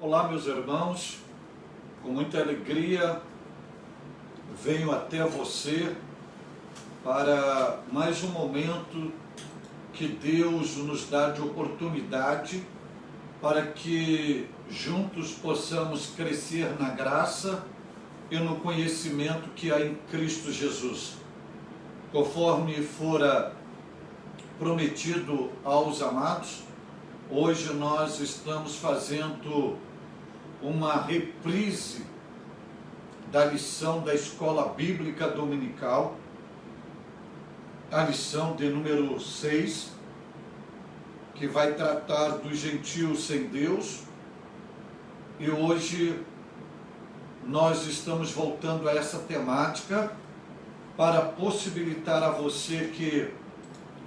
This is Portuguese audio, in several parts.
Olá, meus irmãos, com muita alegria venho até você para mais um momento que Deus nos dá de oportunidade para que juntos possamos crescer na graça e no conhecimento que há em Cristo Jesus. Conforme fora prometido aos amados, hoje nós estamos fazendo uma reprise da lição da Escola Bíblica Dominical, a lição de número 6, que vai tratar dos gentios sem Deus. E hoje nós estamos voltando a essa temática para possibilitar a você que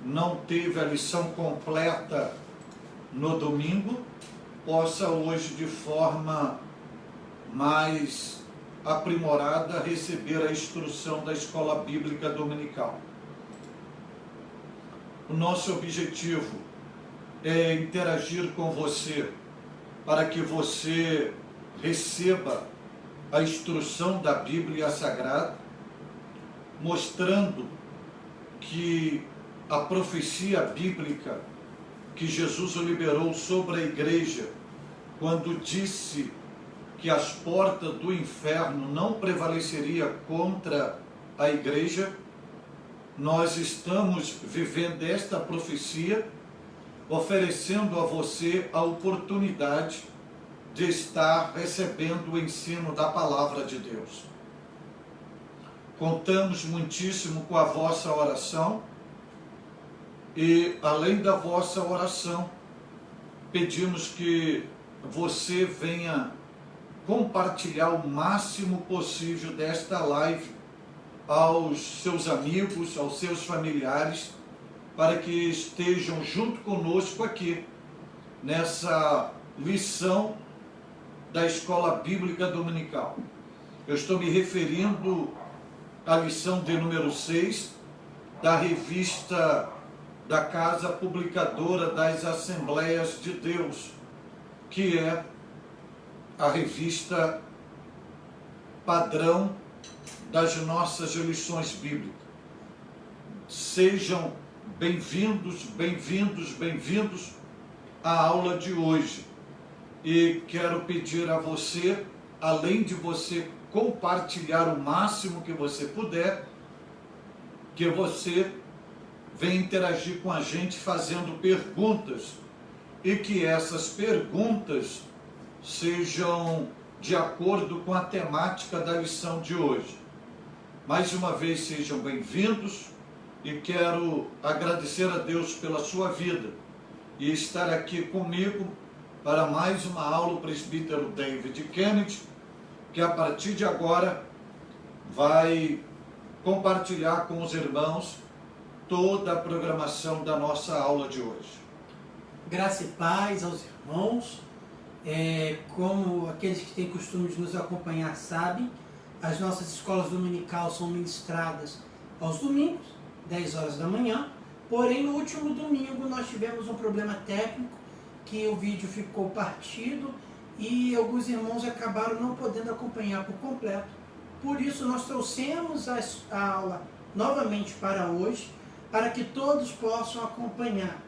não teve a lição completa no domingo, possa hoje de forma mais aprimorada receber a instrução da Escola Bíblica Dominical. O nosso objetivo é interagir com você para que você receba a instrução da Bíblia Sagrada, mostrando que a profecia bíblica que Jesus liberou sobre a igreja, quando disse que as portas do inferno não prevaleceriam contra a igreja, nós estamos vivendo esta profecia, oferecendo a você a oportunidade de estar recebendo o ensino da palavra de Deus. Contamos muitíssimo com a vossa oração e, além da vossa oração, pedimos que você venha compartilhar o máximo possível desta live aos seus amigos, aos seus familiares, para que estejam junto conosco aqui, nessa lição da Escola Bíblica Dominical. Eu estou me referindo à lição de número 6, da revista da Casa Publicadora das Assembleias de Deus, que é a revista padrão das nossas lições bíblicas. Sejam bem-vindos, bem-vindos, bem-vindos à aula de hoje. E quero pedir a você, além de você compartilhar o máximo que você puder, que você venha interagir com a gente fazendo perguntas e que essas perguntas sejam de acordo com a temática da lição de hoje. Mais uma vez, sejam bem-vindos e quero agradecer a Deus pela sua vida e estar aqui comigo para mais uma aula, o presbítero David Kennedy, que a partir de agora vai compartilhar com os irmãos toda a programação da nossa aula de hoje. Graça e paz aos irmãos. Como aqueles que têm costume de nos acompanhar sabem, as nossas escolas dominical são ministradas aos domingos, 10 horas da manhã. Porém, no último domingo nós tivemos um problema técnico, que o vídeo ficou partido e alguns irmãos acabaram não podendo acompanhar por completo. Por isso nós trouxemos a aula novamente para hoje, para que todos possam acompanhar.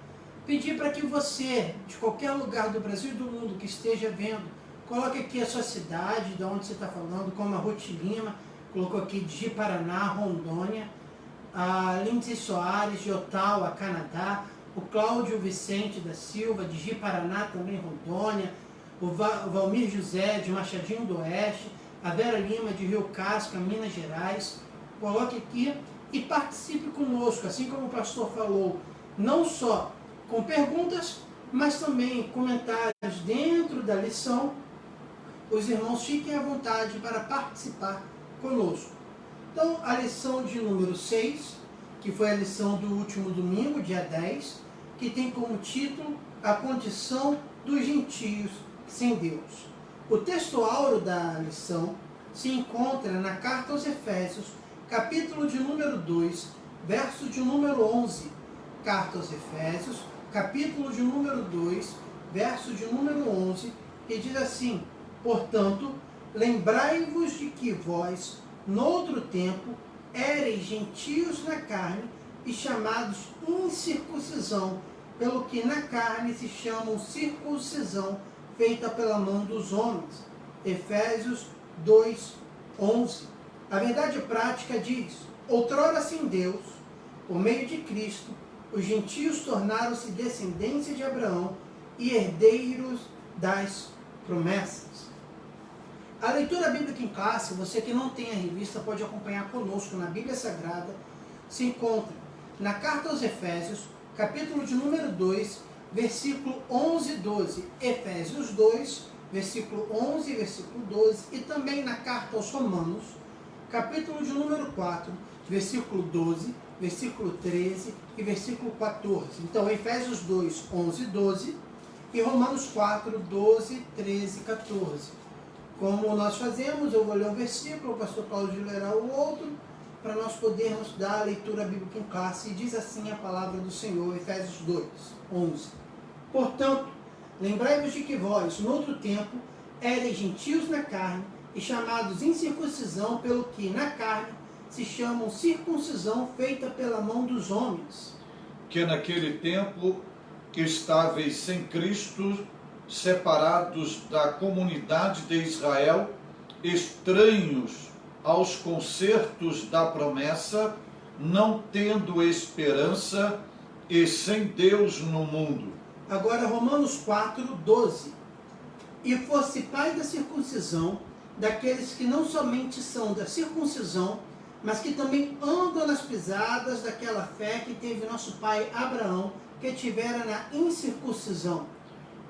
Pedir para que você, de qualquer lugar do Brasil e do mundo que esteja vendo, coloque aqui a sua cidade, de onde você está falando, como a Ruth Lima, colocou aqui de Ji-Paraná, Rondônia, a Lindsay Soares, de Ottawa, Canadá, o Cláudio Vicente da Silva, de Ji-Paraná, também Rondônia, o Valmir José, de Machadinho do Oeste, a Vera Lima, de Rio Casca, Minas Gerais. Coloque aqui e participe conosco, assim como o pastor falou, não só com perguntas, mas também comentários dentro da lição. Os irmãos fiquem à vontade para participar conosco. Então, a lição de número 6, que foi a lição do último domingo, dia 10, que tem como título a condição dos gentios sem Deus. O texto áureo da lição se encontra na carta aos Efésios, capítulo de número 2, verso de número 11. Carta aos Efésios, capítulo de número 2, verso de número 11, e diz assim: portanto, lembrai-vos de que vós, noutro tempo, éreis gentios na carne e chamados incircuncisão, pelo que na carne se chamam circuncisão, feita pela mão dos homens. Efésios 2:11. A verdade prática diz: outrora sem Deus, por meio de Cristo, os gentios tornaram-se descendência de Abraão e herdeiros das promessas. A leitura bíblica em classe, você que não tem a revista pode acompanhar conosco na Bíblia Sagrada, se encontra na Carta aos Efésios, capítulo de número 2, versículo 11 e 12. Efésios 2, versículo 11 e versículo 12. E também na Carta aos Romanos, capítulo de número 4, versículo 12, versículo 13 e versículo 14. Então, Efésios 2, 11 e 12 e Romanos 4, 12, 13 e 14. Como nós fazemos, eu vou ler um versículo, o pastor Cláudio lerá o outro, para nós podermos dar a leitura bíblica em classe. E diz assim a palavra do Senhor, Efésios 2, 11. Portanto, lembrai-vos de que vós, no outro tempo, éreis gentios na carne e chamados incircuncisão, pelo que na carne se chamam circuncisão, feita pela mão dos homens. Que naquele tempo estáveis sem Cristo, separados da comunidade de Israel, estranhos aos concertos da promessa, não tendo esperança e sem Deus no mundo. Agora Romanos 4, 12. E fosse pai da circuncisão, daqueles que não somente são da circuncisão, mas que também andam nas pisadas daquela fé que teve nosso pai Abraão, que tivera na incircuncisão.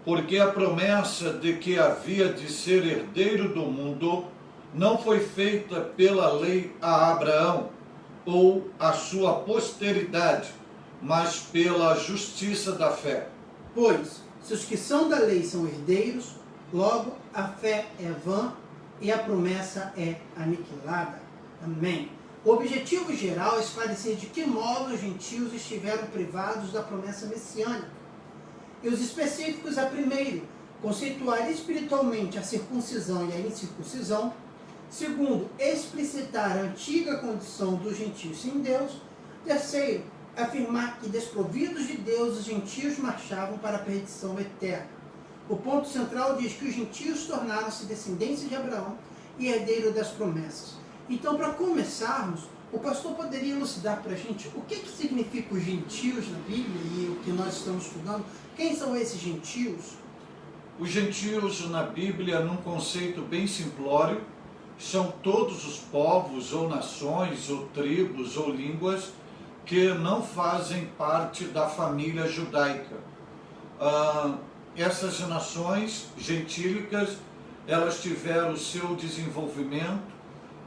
Porque a promessa de que havia de ser herdeiro do mundo não foi feita pela lei a Abraão ou a sua posteridade, mas pela justiça da fé. Pois, se os que são da lei são herdeiros, logo a fé é vã e a promessa é aniquilada. Amém. O objetivo geral é esclarecer de que modo os gentios estiveram privados da promessa messiânica. E os específicos a primeiro, conceituar espiritualmente a circuncisão e a incircuncisão. Segundo, explicitar a antiga condição dos gentios sem Deus. Terceiro, afirmar que desprovidos de Deus os gentios marchavam para a perdição eterna. O ponto central diz que os gentios tornaram-se descendência de Abraão e herdeiro das promessas. Então, para começarmos, o pastor poderia elucidar para a gente o que significa os gentios na Bíblia e o que nós estamos estudando? Quem são esses gentios? Os gentios na Bíblia, num conceito bem simplório, são todos os povos ou nações ou tribos ou línguas que não fazem parte da família judaica. Essas nações gentílicas, elas tiveram o seu desenvolvimento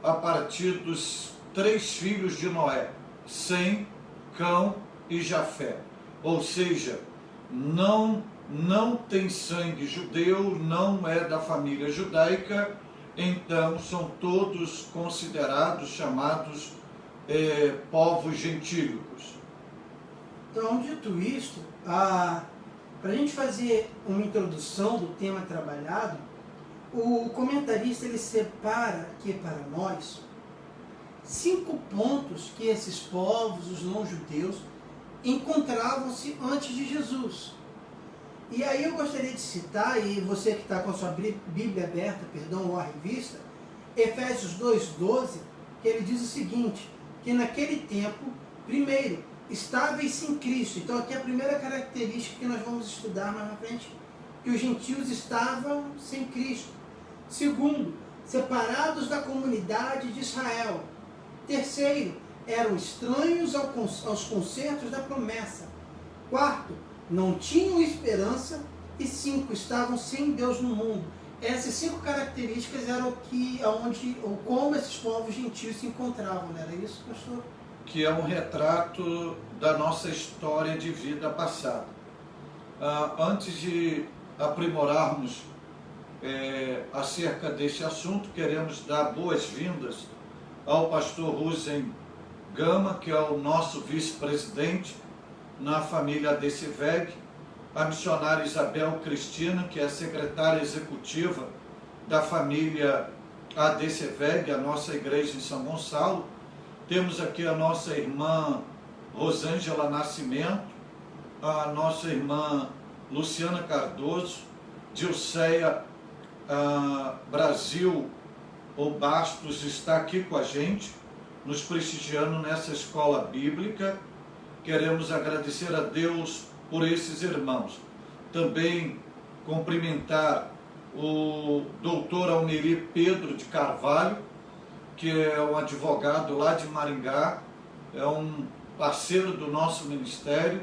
a partir dos 3 filhos de Noé, Sem, Cão e Jafé. Ou seja, não tem sangue judeu, não é da família judaica, então são todos considerados, chamados povos gentílicos. Então, dito isto, para a gente fazer uma introdução do tema trabalhado, o comentarista ele separa aqui para nós 5 pontos que esses povos, os não-judeus, encontravam-se antes de Jesus. E aí eu gostaria de citar, e você que está com a sua Bíblia aberta, ou a revista, Efésios 2:12, que ele diz o seguinte, que naquele tempo, primeiro, estáveis sem Cristo. Então aqui é a primeira característica que nós vamos estudar mais na frente, que os gentios estavam sem Cristo. Segundo, separados da comunidade de Israel. Terceiro, eram estranhos aos concertos da promessa. Quarto, não tinham esperança. E 5, estavam sem Deus no mundo. Essas 5 características eram como esses povos gentios se encontravam, não era isso, pastor? Que é um retrato da nossa história de vida passada. Antes de aprimorarmos acerca desse assunto, queremos dar boas-vindas ao pastor Rusen Gama, que é o nosso vice-presidente na família ADCVEG, a missionária Isabel Cristina, que é a secretária executiva da família ADCVEG, a nossa igreja em São Gonçalo. Temos aqui a nossa irmã Rosângela Nascimento, a nossa irmã Luciana Cardoso, Dilceia Brasil ou Bastos está aqui com a gente, nos prestigiando nessa escola bíblica. Queremos agradecer a Deus por esses irmãos. Também cumprimentar o doutor Almeri Pedro de Carvalho, que é um advogado lá de Maringá, é um parceiro do nosso ministério,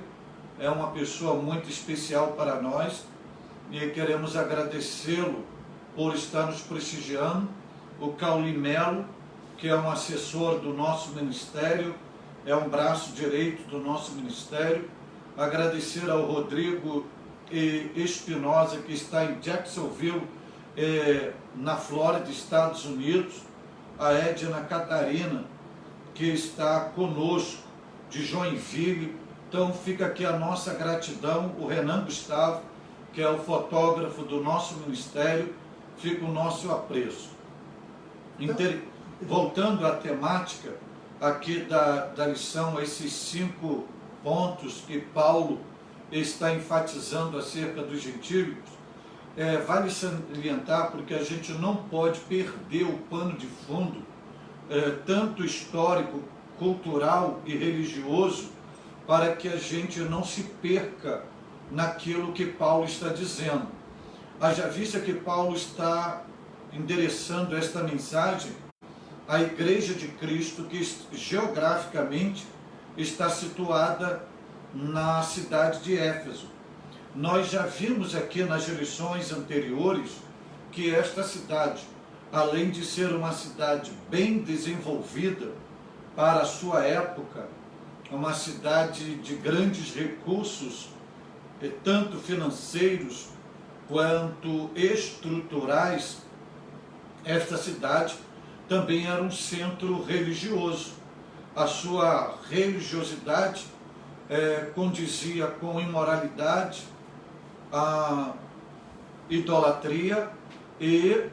é uma pessoa muito especial para nós e queremos agradecê-lo por estar nos prestigiando. O Cauli Melo, que é um assessor do nosso ministério, é um braço direito do nosso ministério. Agradecer ao Rodrigo Espinosa, que está em Jacksonville, na Flórida, Estados Unidos. A Edna Catarina, que está conosco, de Joinville. Então fica aqui a nossa gratidão. O Renan Gustavo, que é o fotógrafo do nosso ministério, fica o nosso apreço. Voltando à temática aqui da lição, esses 5 pontos que Paulo está enfatizando acerca dos gentílicos, vale salientar, porque a gente não pode perder o pano de fundo, tanto histórico, cultural e religioso, para que a gente não se perca naquilo que Paulo está dizendo. Haja vista que Paulo está endereçando esta mensagem à Igreja de Cristo, que geograficamente está situada na cidade de Éfeso. Nós já vimos aqui nas lições anteriores que esta cidade, além de ser uma cidade bem desenvolvida para a sua época, uma cidade de grandes recursos, tanto financeiros quanto estruturais, esta cidade também era um centro religioso. A sua religiosidade condizia com imoralidade, a idolatria e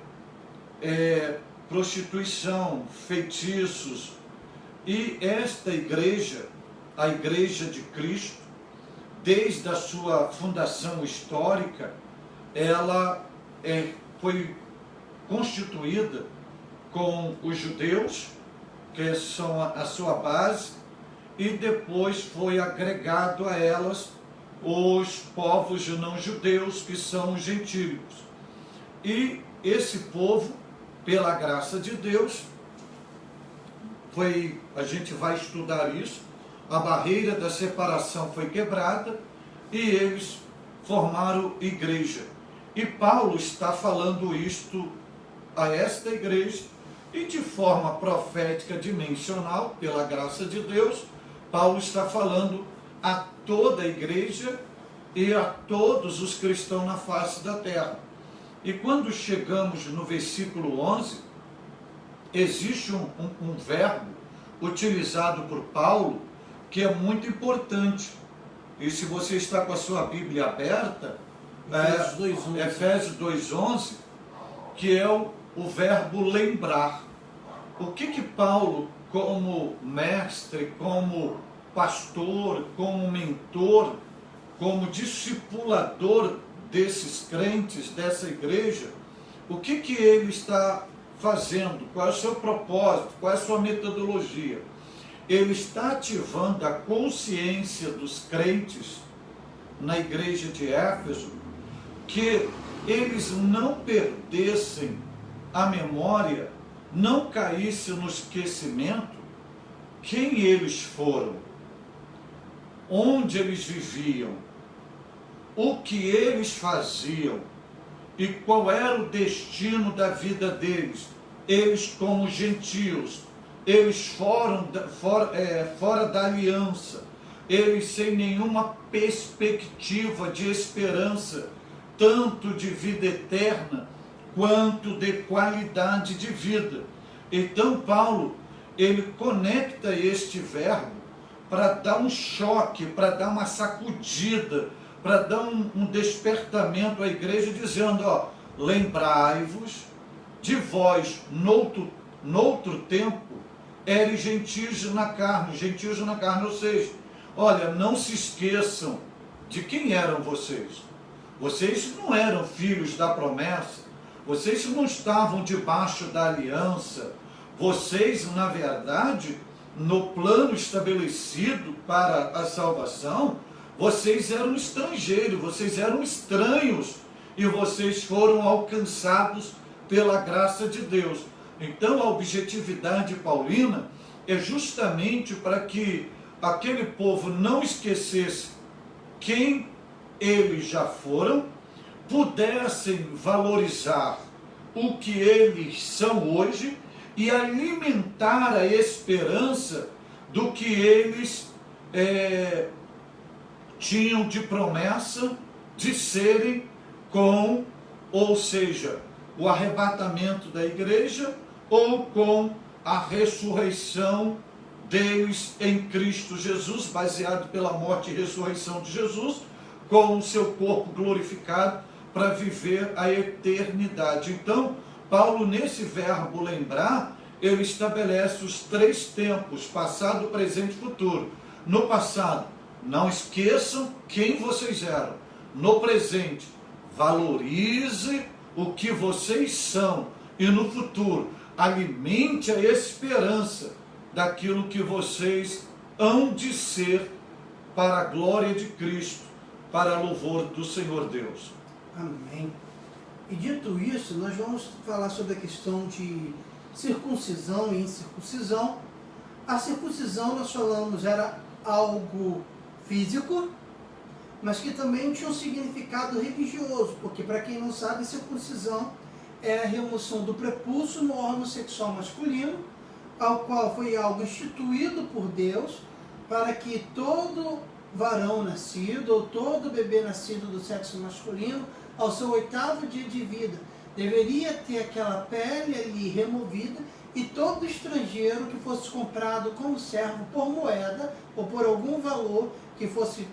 prostituição, feitiços. E esta igreja, a Igreja de Cristo, desde a sua fundação histórica, ela foi constituída com os judeus, que são a sua base, e depois foi agregado a elas os povos não judeus, que são os gentílicos. E esse povo, pela graça de Deus, a gente vai estudar isso, a barreira da separação foi quebrada e eles formaram igreja. E Paulo está falando isto a esta igreja, e de forma profética dimensional, pela graça de Deus, Paulo está falando a toda a igreja e a todos os cristãos na face da terra. E quando chegamos no versículo 11, existe um verbo utilizado por Paulo que é muito importante. E se você está com a sua Bíblia aberta, Efésios 2:11, que é o verbo lembrar. O que Paulo, como mestre, como pastor, como mentor, como discipulador desses crentes, dessa igreja, o que ele está fazendo? Qual é o seu propósito? Qual é a sua metodologia? Ele está ativando a consciência dos crentes na igreja de Éfeso, que eles não perdessem a memória, não caíssem no esquecimento quem eles foram, onde eles viviam, o que eles faziam e qual era o destino da vida deles. Eles como gentios, eles fora da aliança, eles sem nenhuma perspectiva de esperança, tanto de vida eterna, quanto de qualidade de vida. Então Paulo, ele conecta este verbo para dar um choque, para dar uma sacudida, para dar um despertamento à igreja, dizendo, ó, lembrai-vos de vós, noutro tempo, eres gentios na carne, ou seja, olha, não se esqueçam de quem eram vocês. Vocês não eram filhos da promessa, vocês não estavam debaixo da aliança, vocês, na verdade, no plano estabelecido para a salvação, vocês eram estrangeiros, vocês eram estranhos, e vocês foram alcançados pela graça de Deus. Então a objetividade paulina é justamente para que aquele povo não esquecesse quem eles já foram, pudessem valorizar o que eles são hoje e alimentar a esperança do que eles tinham de promessa de serem com, ou seja, o arrebatamento da igreja ou com a ressurreição deles em Cristo Jesus, baseado pela morte e ressurreição de Jesus, com o seu corpo glorificado para viver a eternidade. Então, Paulo, nesse verbo lembrar, ele estabelece os 3 tempos, passado, presente e futuro. No passado, não esqueçam quem vocês eram. No presente, valorize o que vocês são. E no futuro, alimente a esperança daquilo que vocês hão de ser para a glória de Cristo, para louvor do Senhor Deus. Amém. E dito isso, nós vamos falar sobre a questão de circuncisão e incircuncisão. A circuncisão, nós falamos, era algo físico, mas que também tinha um significado religioso, porque, para quem não sabe, circuncisão é a remoção do prepúcio no órgão sexual masculino, ao qual foi algo instituído por Deus para que todo varão nascido ou todo bebê nascido do sexo masculino, ao seu 8º dia de vida, deveria ter aquela pele ali removida, e todo estrangeiro que fosse comprado como servo por moeda ou por algum valor que fosse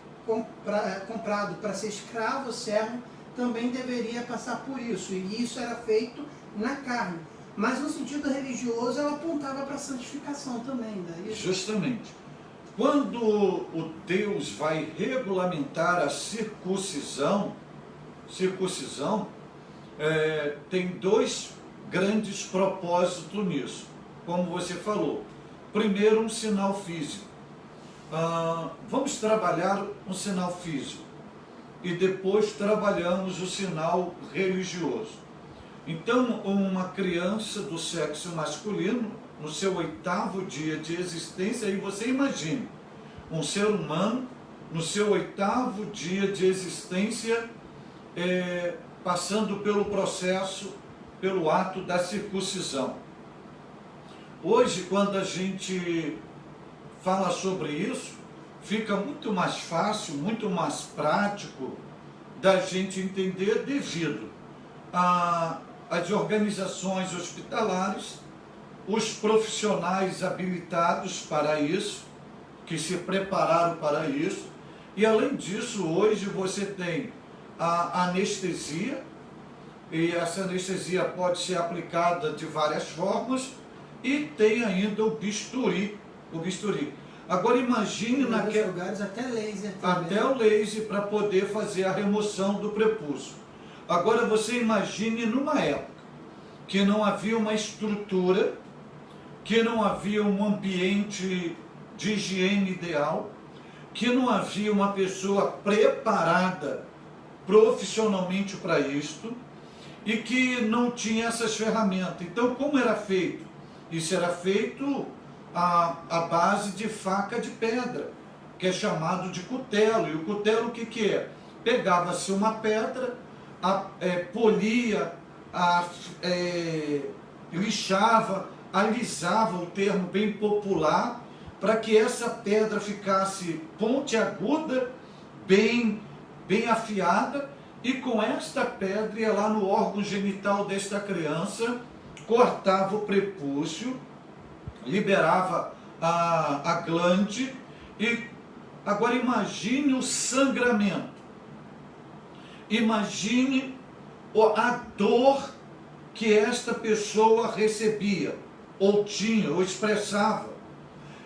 comprado para ser escravo ou servo, também deveria passar por isso, e isso era feito na carne. Mas no sentido religioso, ela apontava para a santificação também. Daí... Justamente. Quando o Deus vai regulamentar a circuncisão, tem 2 grandes propósitos nisso, como você falou. Primeiro, um sinal físico. Vamos trabalhar um sinal físico e depois trabalhamos o sinal religioso. Então, uma criança do sexo masculino, no seu 8º dia de existência, aí você imagina, um ser humano, no seu 8º dia de existência, passando pelo processo, pelo ato da circuncisão. Hoje, quando a gente fala sobre isso, fica muito mais fácil, muito mais prático da gente entender, devido às organizações hospitalares, os profissionais habilitados para isso, que se prepararam para isso, e além disso, hoje você tem a anestesia, e essa anestesia pode ser aplicada de várias formas, e tem ainda o bisturi. Agora imagine naqueles lugares até laser também. Até o laser para poder fazer a remoção do prepúcio. Agora você imagine numa época que não havia uma estrutura, que não havia um ambiente de higiene ideal, que não havia uma pessoa preparada profissionalmente para isto, e que não tinha essas ferramentas. Então, como era feito? Isso era feito à base de faca de pedra, que é chamado de cutelo. E o cutelo o que é? Pegava-se uma pedra, polia, lixava, alisava, o termo bem popular, para que essa pedra ficasse pontiaguda, bem afiada, e com esta pedra ia lá no órgão genital desta criança, cortava o prepúcio, liberava a glande, e agora imagine o sangramento. Imagine a dor que esta pessoa recebia, ou tinha, ou expressava.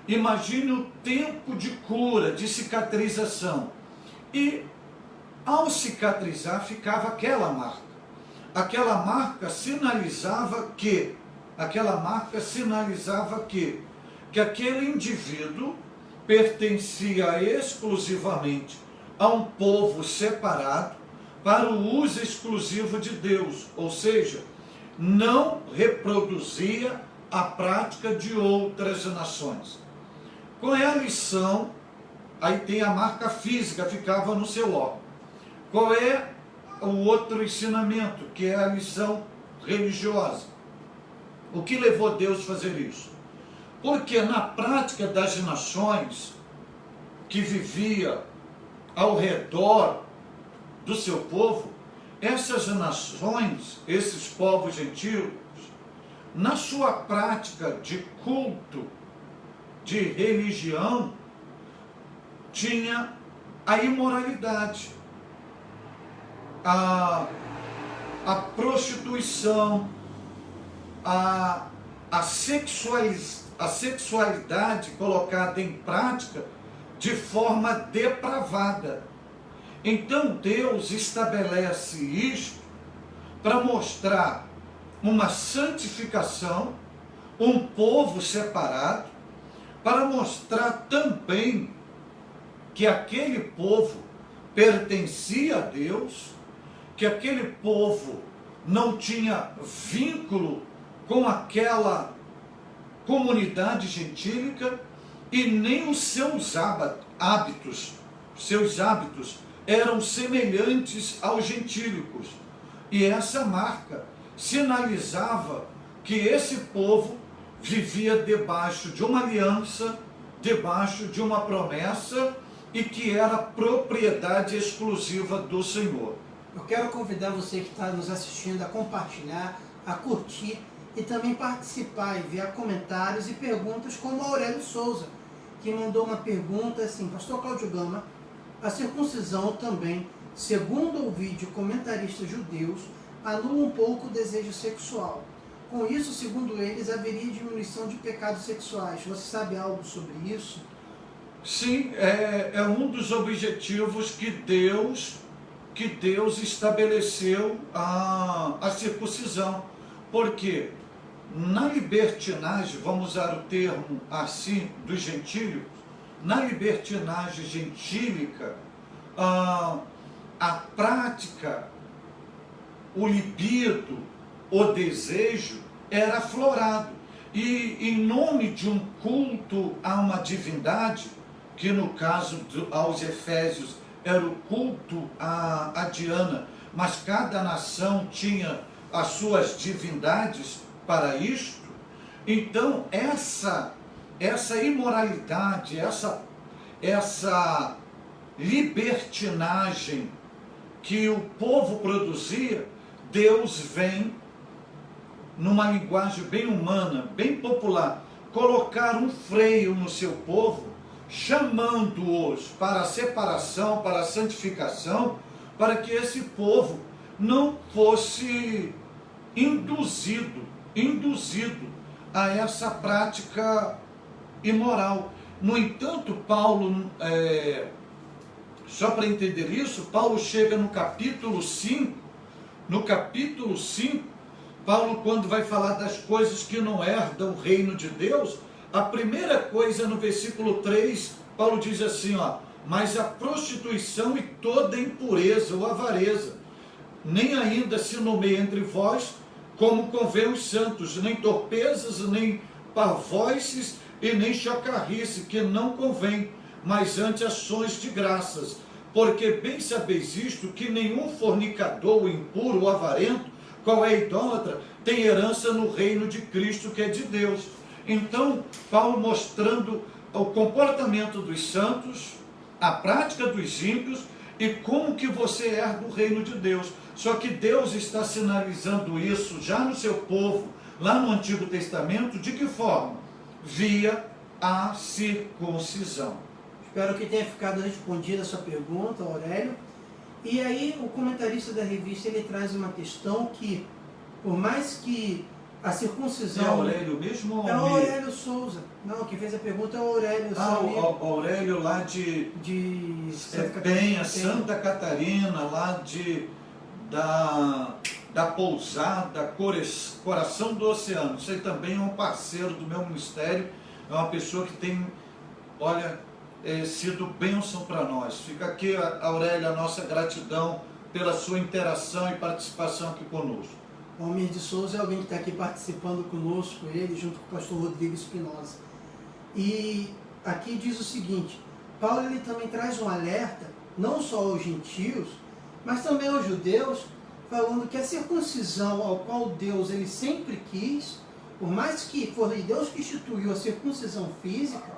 Imagine o tempo de cura, de cicatrização. E ao cicatrizar ficava aquela marca. Aquela marca sinalizava que aquele indivíduo pertencia exclusivamente a um povo separado para o uso exclusivo de Deus, ou seja, não reproduzia a prática de outras nações. Qual é a lição? Aí tem a marca física, ficava no seu órgão. Qual é o outro ensinamento, que é a lição religiosa? O que levou Deus a fazer isso? Porque na prática das nações que vivia ao redor do seu povo, essas nações, esses povos gentios, na sua prática de culto, de religião, tinha a imoralidade, a prostituição, a sexualidade colocada em prática de forma depravada. Então Deus estabelece isto para mostrar uma santificação, um povo separado, para mostrar também que aquele povo pertencia a Deus, que aquele povo não tinha vínculo com aquela comunidade gentílica e nem os seus hábitos eram semelhantes aos gentílicos. E essa marca sinalizava que esse povo vivia debaixo de uma aliança, debaixo de uma promessa, e que era propriedade exclusiva do Senhor. Eu quero convidar você que está nos assistindo a compartilhar, a curtir e também participar, enviar comentários e perguntas, como a Aurélio Souza, que mandou uma pergunta assim: Pastor Cláudio Gama, a circuncisão também, segundo ouvi de comentaristas judeus, anula um pouco o desejo sexual. Com isso, segundo eles, haveria diminuição de pecados sexuais. Você sabe algo sobre isso? Sim, é um dos objetivos que Deus estabeleceu a circuncisão. Porque na libertinagem, vamos usar o termo assim, dos gentílicos, na libertinagem gentílica, a prática, o libido, o desejo era aflorado. E em nome de um culto a uma divindade, que no caso aos Efésios era o culto a Diana, mas cada nação tinha as suas divindades para isto. Então essa imoralidade, essa libertinagem que o povo produzia, Deus vem, numa linguagem bem humana, bem popular, colocar um freio no seu povo, chamando-os para a separação, para a santificação, para que esse povo não fosse induzido a essa prática imoral. No entanto, Paulo, só para entender isso, Paulo chega no capítulo 5, Paulo, quando vai falar das coisas que não herdam o reino de Deus, a primeira coisa no versículo 3, Paulo diz assim, mas a prostituição e toda impureza ou avareza, nem ainda se nomeia entre vós como convém os santos, nem torpezas, nem parvoices e nem chocarrice, que não convém, mas ante ações de graças. Porque bem sabeis isto, que nenhum fornicador, impuro ou avarento, qual é idólatra, tem herança no reino de Cristo, que é de Deus. Então, Paulo mostrando o comportamento dos santos, a prática dos ímpios e como que você herda o reino de Deus. Só que Deus está sinalizando isso já no seu povo, lá no Antigo Testamento, de que forma? Via a circuncisão. Espero que tenha ficado respondida a sua pergunta, Aurélio. E aí o comentarista da revista ele traz uma questão que, por mais que a circuncisão... É Aurélio mesmo? Ou é o Aurélio Souza. Não, quem fez a pergunta é o Aurélio. o Aurélio lá de Penha, Santa Catarina, lá da Pousada, Coração do Oceano. Você também é um parceiro do meu ministério, é uma pessoa que tem, olha, sido bênção para nós. Fica aqui, Aurélio, a nossa gratidão pela sua interação e participação aqui conosco. O Almir de Souza é alguém que está aqui participando conosco, ele junto com o pastor Rodrigo Espinosa. E aqui diz o seguinte, Paulo ele também traz um alerta, não só aos gentios, mas também aos judeus, falando que a circuncisão ao qual Deus ele sempre quis, por mais que foi Deus que instituiu a circuncisão física,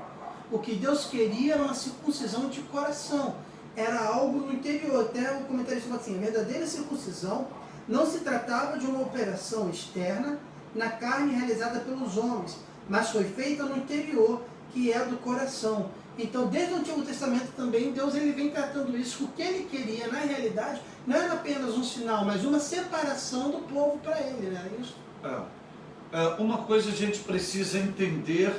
o que Deus queria era uma circuncisão de coração, era algo no interior. Até o comentarista fala assim, a verdadeira circuncisão não se tratava de uma operação externa na carne realizada pelos homens, mas foi feita no interior, que é do coração. Então, desde o Antigo Testamento também, Deus ele vem tratando isso. O que ele queria, na realidade, não era apenas um sinal, mas uma separação do povo para ele, né? Isso. Uma coisa a gente precisa entender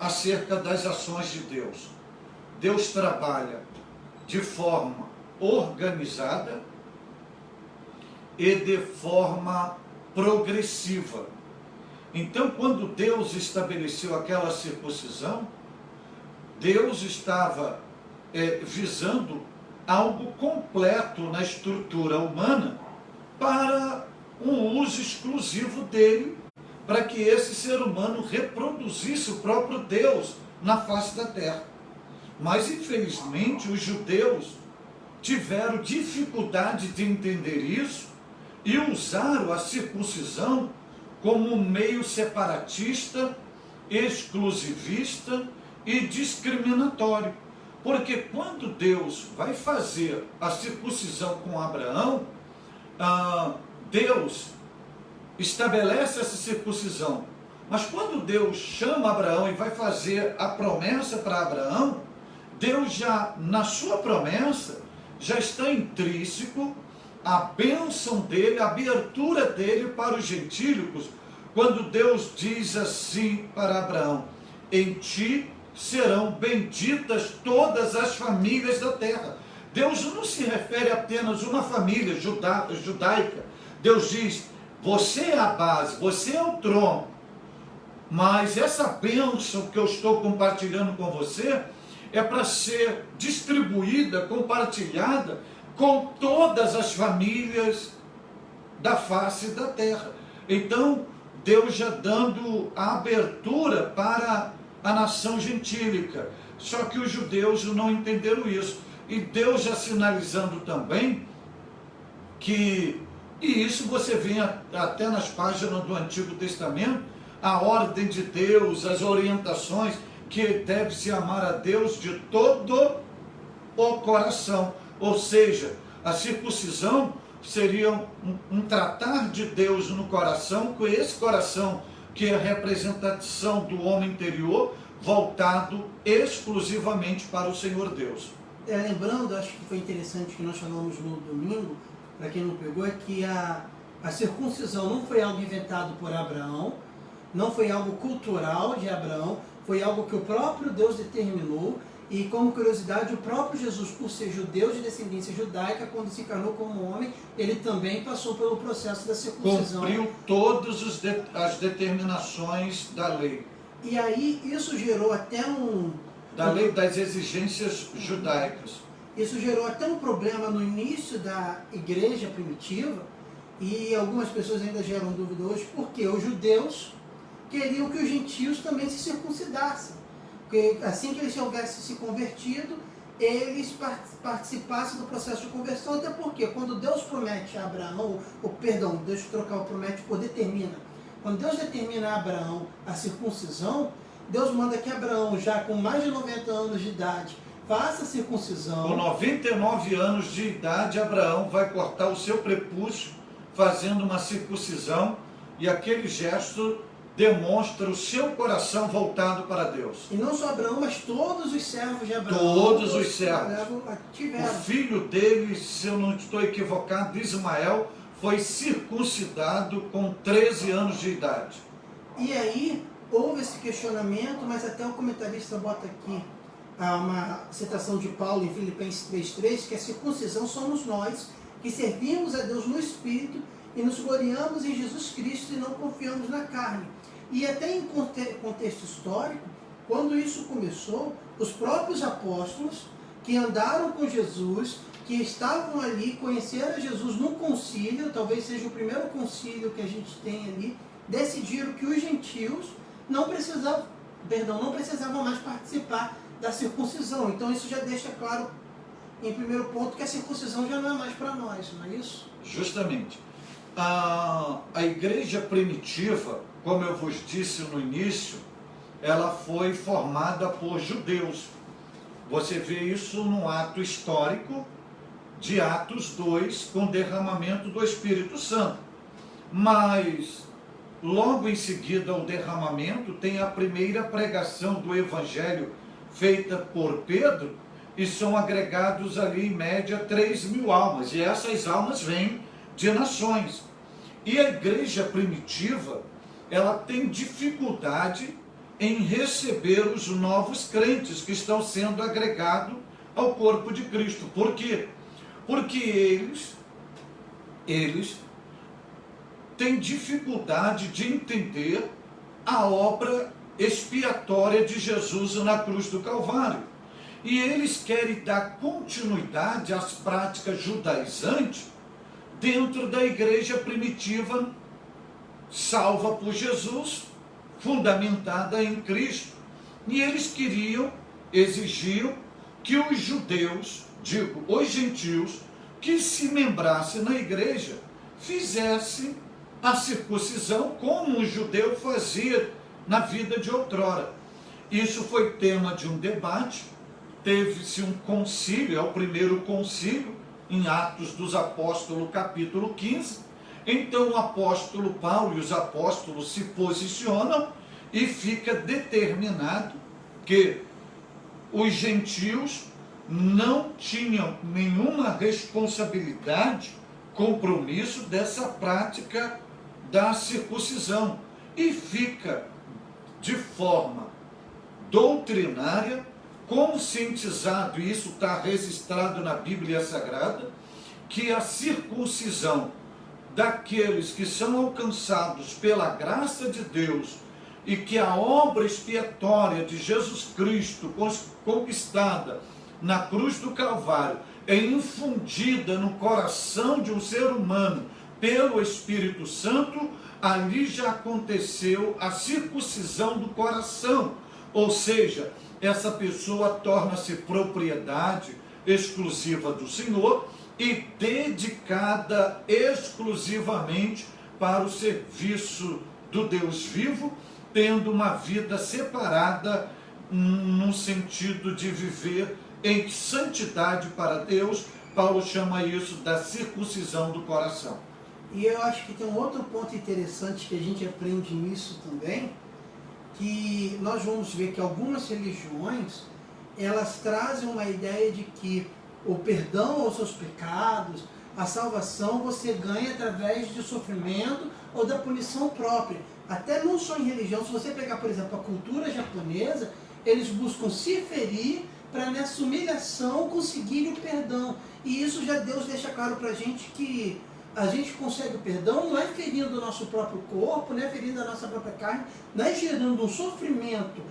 acerca das ações de Deus. Deus trabalha de forma organizada e de forma progressiva. Então, quando Deus estabeleceu aquela circuncisão, Deus estava visando algo completo na estrutura humana para um uso exclusivo dele, para que esse ser humano reproduzisse o próprio Deus na face da terra. Mas, infelizmente, os judeus tiveram dificuldade de entender isso e usaram a circuncisão como um meio separatista, exclusivista e discriminatório. Porque quando Deus vai fazer a circuncisão com Abraão, Deus estabelece essa circuncisão. Mas quando Deus chama Abraão e vai fazer a promessa para Abraão, Deus já, na sua promessa, já está intrínseco a bênção dele, a abertura dele para os gentílicos, quando Deus diz assim para Abraão, em ti serão benditas todas as famílias da terra. Deus não se refere apenas a uma família judaica. Deus diz, você é a base, você é o tronco, mas essa bênção que eu estou compartilhando com você é para ser distribuída, compartilhada com todas as famílias da face da terra. Então, Deus já dando a abertura para a nação gentílica. Só que os judeus não entenderam isso. E Deus já sinalizando também que, e isso você vê até nas páginas do Antigo Testamento, a ordem de Deus, as orientações, que deve-se amar a Deus de todo o coração. Ou seja, a circuncisão seria um tratar de Deus no coração, com esse coração que é a representação do homem interior, voltado exclusivamente para o Senhor Deus. Lembrando, acho que foi interessante que nós falamos no domingo, para quem não pegou, é que a circuncisão não foi algo inventado por Abraão, não foi algo cultural de Abraão, foi algo que o próprio Deus determinou. E como curiosidade, o próprio Jesus, por ser judeu de descendência judaica, quando se encarnou como homem, ele também passou pelo processo da circuncisão. Cumpriu todas as determinações da lei. E aí isso gerou até da lei das exigências judaicas. Isso gerou até um problema no início da igreja primitiva, e algumas pessoas ainda geram dúvida hoje, porque os judeus queriam que os gentios também se circuncidassem. Porque assim que eles tivessem se convertido, eles participassem do processo de conversão, até porque quando Deus promete a Abraão, deixa eu trocar o promete por determina. Quando Deus determina a Abraão a circuncisão, Deus manda que Abraão, já com mais de 90 anos de idade, faça a circuncisão. Com 99 anos de idade, Abraão vai cortar o seu prepúcio, fazendo uma circuncisão, e aquele gesto demonstra o seu coração voltado para Deus. E não só Abraão, mas todos os servos de Abraão. Todos os servos. Tiveram. O filho dele, se eu não estou equivocado, Ismael, foi circuncidado com 13 anos de idade. E aí, houve esse questionamento, mas até o comentarista bota aqui uma citação de Paulo em Filipenses 3,3, que a circuncisão somos nós, que servimos a Deus no Espírito e nos gloriamos em Jesus Cristo e não confiamos na carne. E até em contexto histórico, quando isso começou, os próprios apóstolos que andaram com Jesus, que estavam ali, conheceram Jesus num concílio, talvez seja o primeiro concílio que a gente tem ali, decidiram que os gentios não precisavam mais participar da circuncisão. Então isso já deixa claro, em primeiro ponto, que a circuncisão já não é mais para nós, não é isso? Justamente. A igreja primitiva, como eu vos disse no início, ela foi formada por judeus. Você vê isso no ato histórico de Atos 2, com derramamento do Espírito Santo. Mas, logo em seguida ao derramamento, tem a primeira pregação do Evangelho feita por Pedro, e são agregados ali, em média, 3.000 almas. E essas almas vêm de nações. E a igreja primitiva, ela tem dificuldade em receber os novos crentes que estão sendo agregados ao corpo de Cristo. Por quê? Porque eles têm dificuldade de entender a obra expiatória de Jesus na cruz do Calvário. E eles querem dar continuidade às práticas judaizantes dentro da igreja primitiva, salva por Jesus, fundamentada em Cristo. E eles exigiam que os judeus, os gentios, que se membrassem na igreja, fizessem a circuncisão como o judeu fazia na vida de outrora. Isso foi tema de um debate, teve-se um concílio, é o primeiro concílio, em Atos dos Apóstolos, capítulo 15. Então o apóstolo Paulo e os apóstolos se posicionam e fica determinado que os gentios não tinham nenhuma responsabilidade, compromisso dessa prática da circuncisão. E fica de forma doutrinária, conscientizado, e isso está registrado na Bíblia Sagrada, que a circuncisão daqueles que são alcançados pela graça de Deus e que a obra expiatória de Jesus Cristo conquistada na cruz do Calvário é infundida no coração de um ser humano pelo Espírito Santo, ali já aconteceu a circuncisão do coração, ou seja, essa pessoa torna-se propriedade exclusiva do Senhor e dedicada exclusivamente para o serviço do Deus vivo, tendo uma vida separada no sentido de viver em santidade para Deus. Paulo chama isso da circuncisão do coração. E eu acho que tem um outro ponto interessante que a gente aprende nisso também, que nós vamos ver que algumas religiões, elas trazem uma ideia de que o perdão aos seus pecados, a salvação você ganha através de sofrimento ou da punição própria. Até não só em religião, se você pegar, por exemplo, a cultura japonesa, eles buscam se ferir para nessa humilhação conseguirem o perdão. E isso já Deus deixa claro para a gente que a gente consegue o perdão não é ferindo o nosso próprio corpo, não é ferindo a nossa própria carne, não é gerando um sofrimento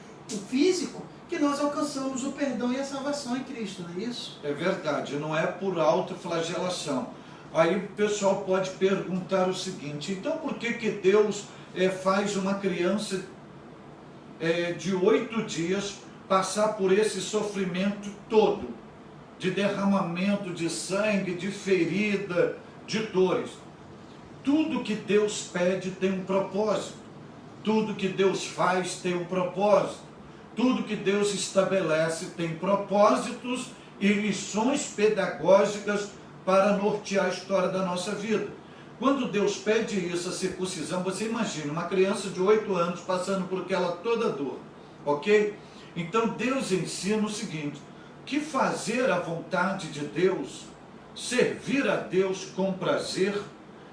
físico que nós alcançamos o perdão e a salvação em Cristo, não é isso? É verdade, não é por autoflagelação. Aí o pessoal pode perguntar o seguinte: então por que Deus faz uma criança de 8 dias passar por esse sofrimento todo, de derramamento de sangue, de ferida, de dores? Tudo que Deus pede tem um propósito, tudo que Deus faz tem um propósito, tudo que Deus estabelece tem propósitos e lições pedagógicas para nortear a história da nossa vida. Quando Deus pede isso, a circuncisão, você imagina uma criança de 8 anos passando por aquela toda dor, ok? Então Deus ensina o seguinte, que fazer a vontade de Deus, servir a Deus com prazer,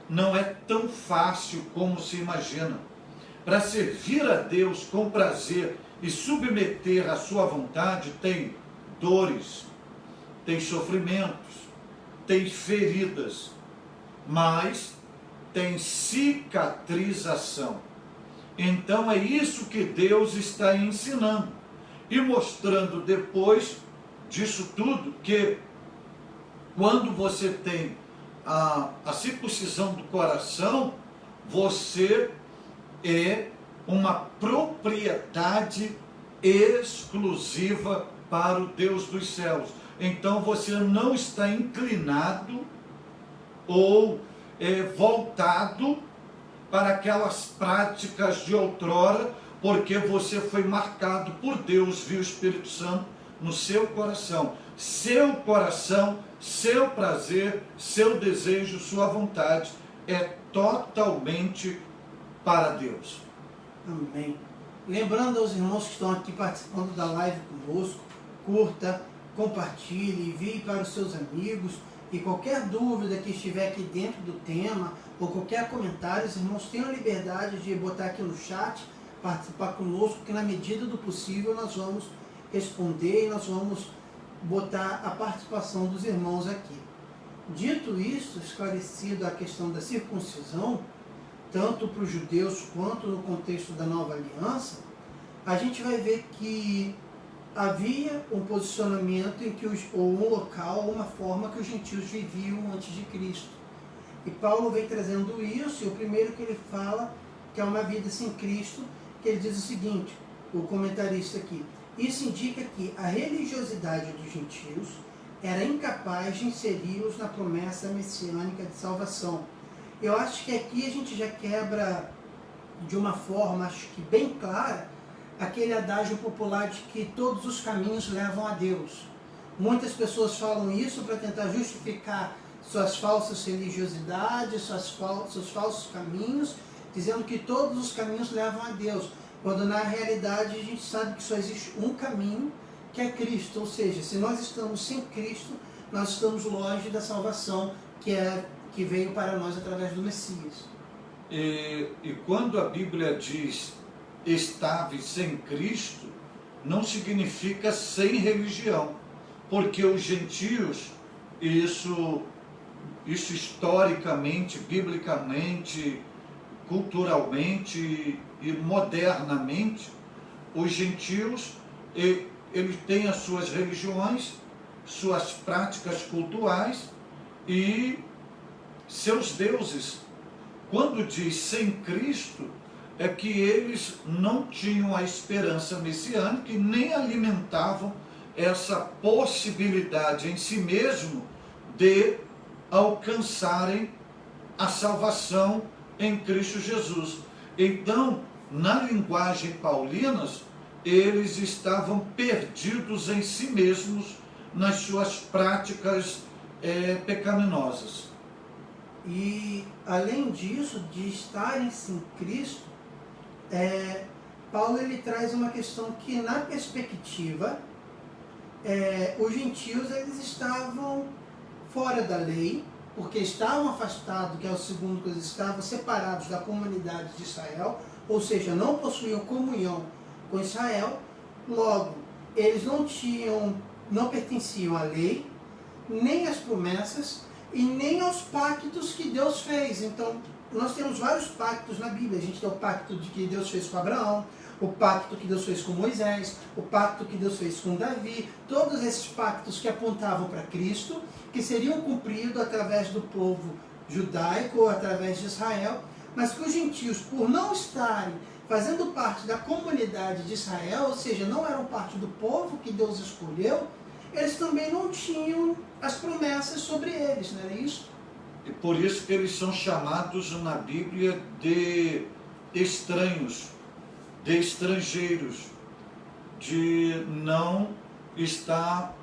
não é tão fácil como se imagina. Para servir a Deus com prazer e submeter a sua vontade, tem dores, tem sofrimentos, tem feridas, mas tem cicatrização. Então é isso que Deus está ensinando e mostrando depois disso tudo, que quando você tem a circuncisão do coração, você é uma propriedade exclusiva para o Deus dos céus. Então você não está inclinado ou voltado para aquelas práticas de outrora, porque você foi marcado por Deus, viu o Espírito Santo no seu coração. Seu coração, seu prazer, seu desejo, sua vontade é totalmente para Deus. Amém. Lembrando aos irmãos que estão aqui participando da live conosco, curta, compartilhe, envie para os seus amigos, e qualquer dúvida que estiver aqui dentro do tema, ou qualquer comentário, os irmãos tenham a liberdade de botar aqui no chat, participar conosco, que na medida do possível nós vamos responder e nós vamos botar a participação dos irmãos aqui. Dito isso, esclarecido a questão da circuncisão, tanto para os judeus quanto no contexto da nova aliança, a gente vai ver que havia um posicionamento em que ou um local, ou uma forma que os gentios viviam antes de Cristo. E Paulo vem trazendo isso, e o primeiro que ele fala, que é uma vida sem Cristo, que ele diz o seguinte, o comentarista aqui, isso indica que a religiosidade dos gentios era incapaz de inseri-los na promessa messiânica de salvação. Eu acho que aqui a gente já quebra de uma forma, acho que bem clara, aquele adágio popular de que todos os caminhos levam a Deus. Muitas pessoas falam isso para tentar justificar suas falsas religiosidades, seus falsos caminhos, dizendo que todos os caminhos levam a Deus, quando na realidade a gente sabe que só existe um caminho, que é Cristo. Ou seja, se nós estamos sem Cristo, nós estamos longe da salvação que veio para nós através do Messias. E quando a Bíblia diz estáveis sem Cristo, não significa sem religião, porque os gentios, isso historicamente, biblicamente, culturalmente e modernamente, os gentios, eles têm as suas religiões, suas práticas culturais e seus deuses. Quando diz sem Cristo, é que eles não tinham a esperança messiânica e nem alimentavam essa possibilidade em si mesmo de alcançarem a salvação em Cristo Jesus. Então, na linguagem paulina, eles estavam perdidos em si mesmos nas suas práticas pecaminosas. E, além disso, de estarem sem Cristo, Paulo ele traz uma questão que, na perspectiva, os gentios eles estavam fora da lei, porque estavam afastados, que é o segundo coisa, estavam separados da comunidade de Israel, ou seja, não possuíam comunhão com Israel, logo, eles não pertenciam à lei, nem às promessas, e nem aos pactos que Deus fez. Então, nós temos vários pactos na Bíblia. A gente tem o pacto que Deus fez com Abraão, o pacto que Deus fez com Moisés, o pacto que Deus fez com Davi, todos esses pactos que apontavam para Cristo, que seriam cumpridos através do povo judaico ou através de Israel, mas que os gentios, por não estarem fazendo parte da comunidade de Israel, ou seja, não eram parte do povo que Deus escolheu, eles também não tinham as promessas sobre eles, não era isso? E por isso que eles são chamados na Bíblia de estranhos, de estrangeiros, de não estar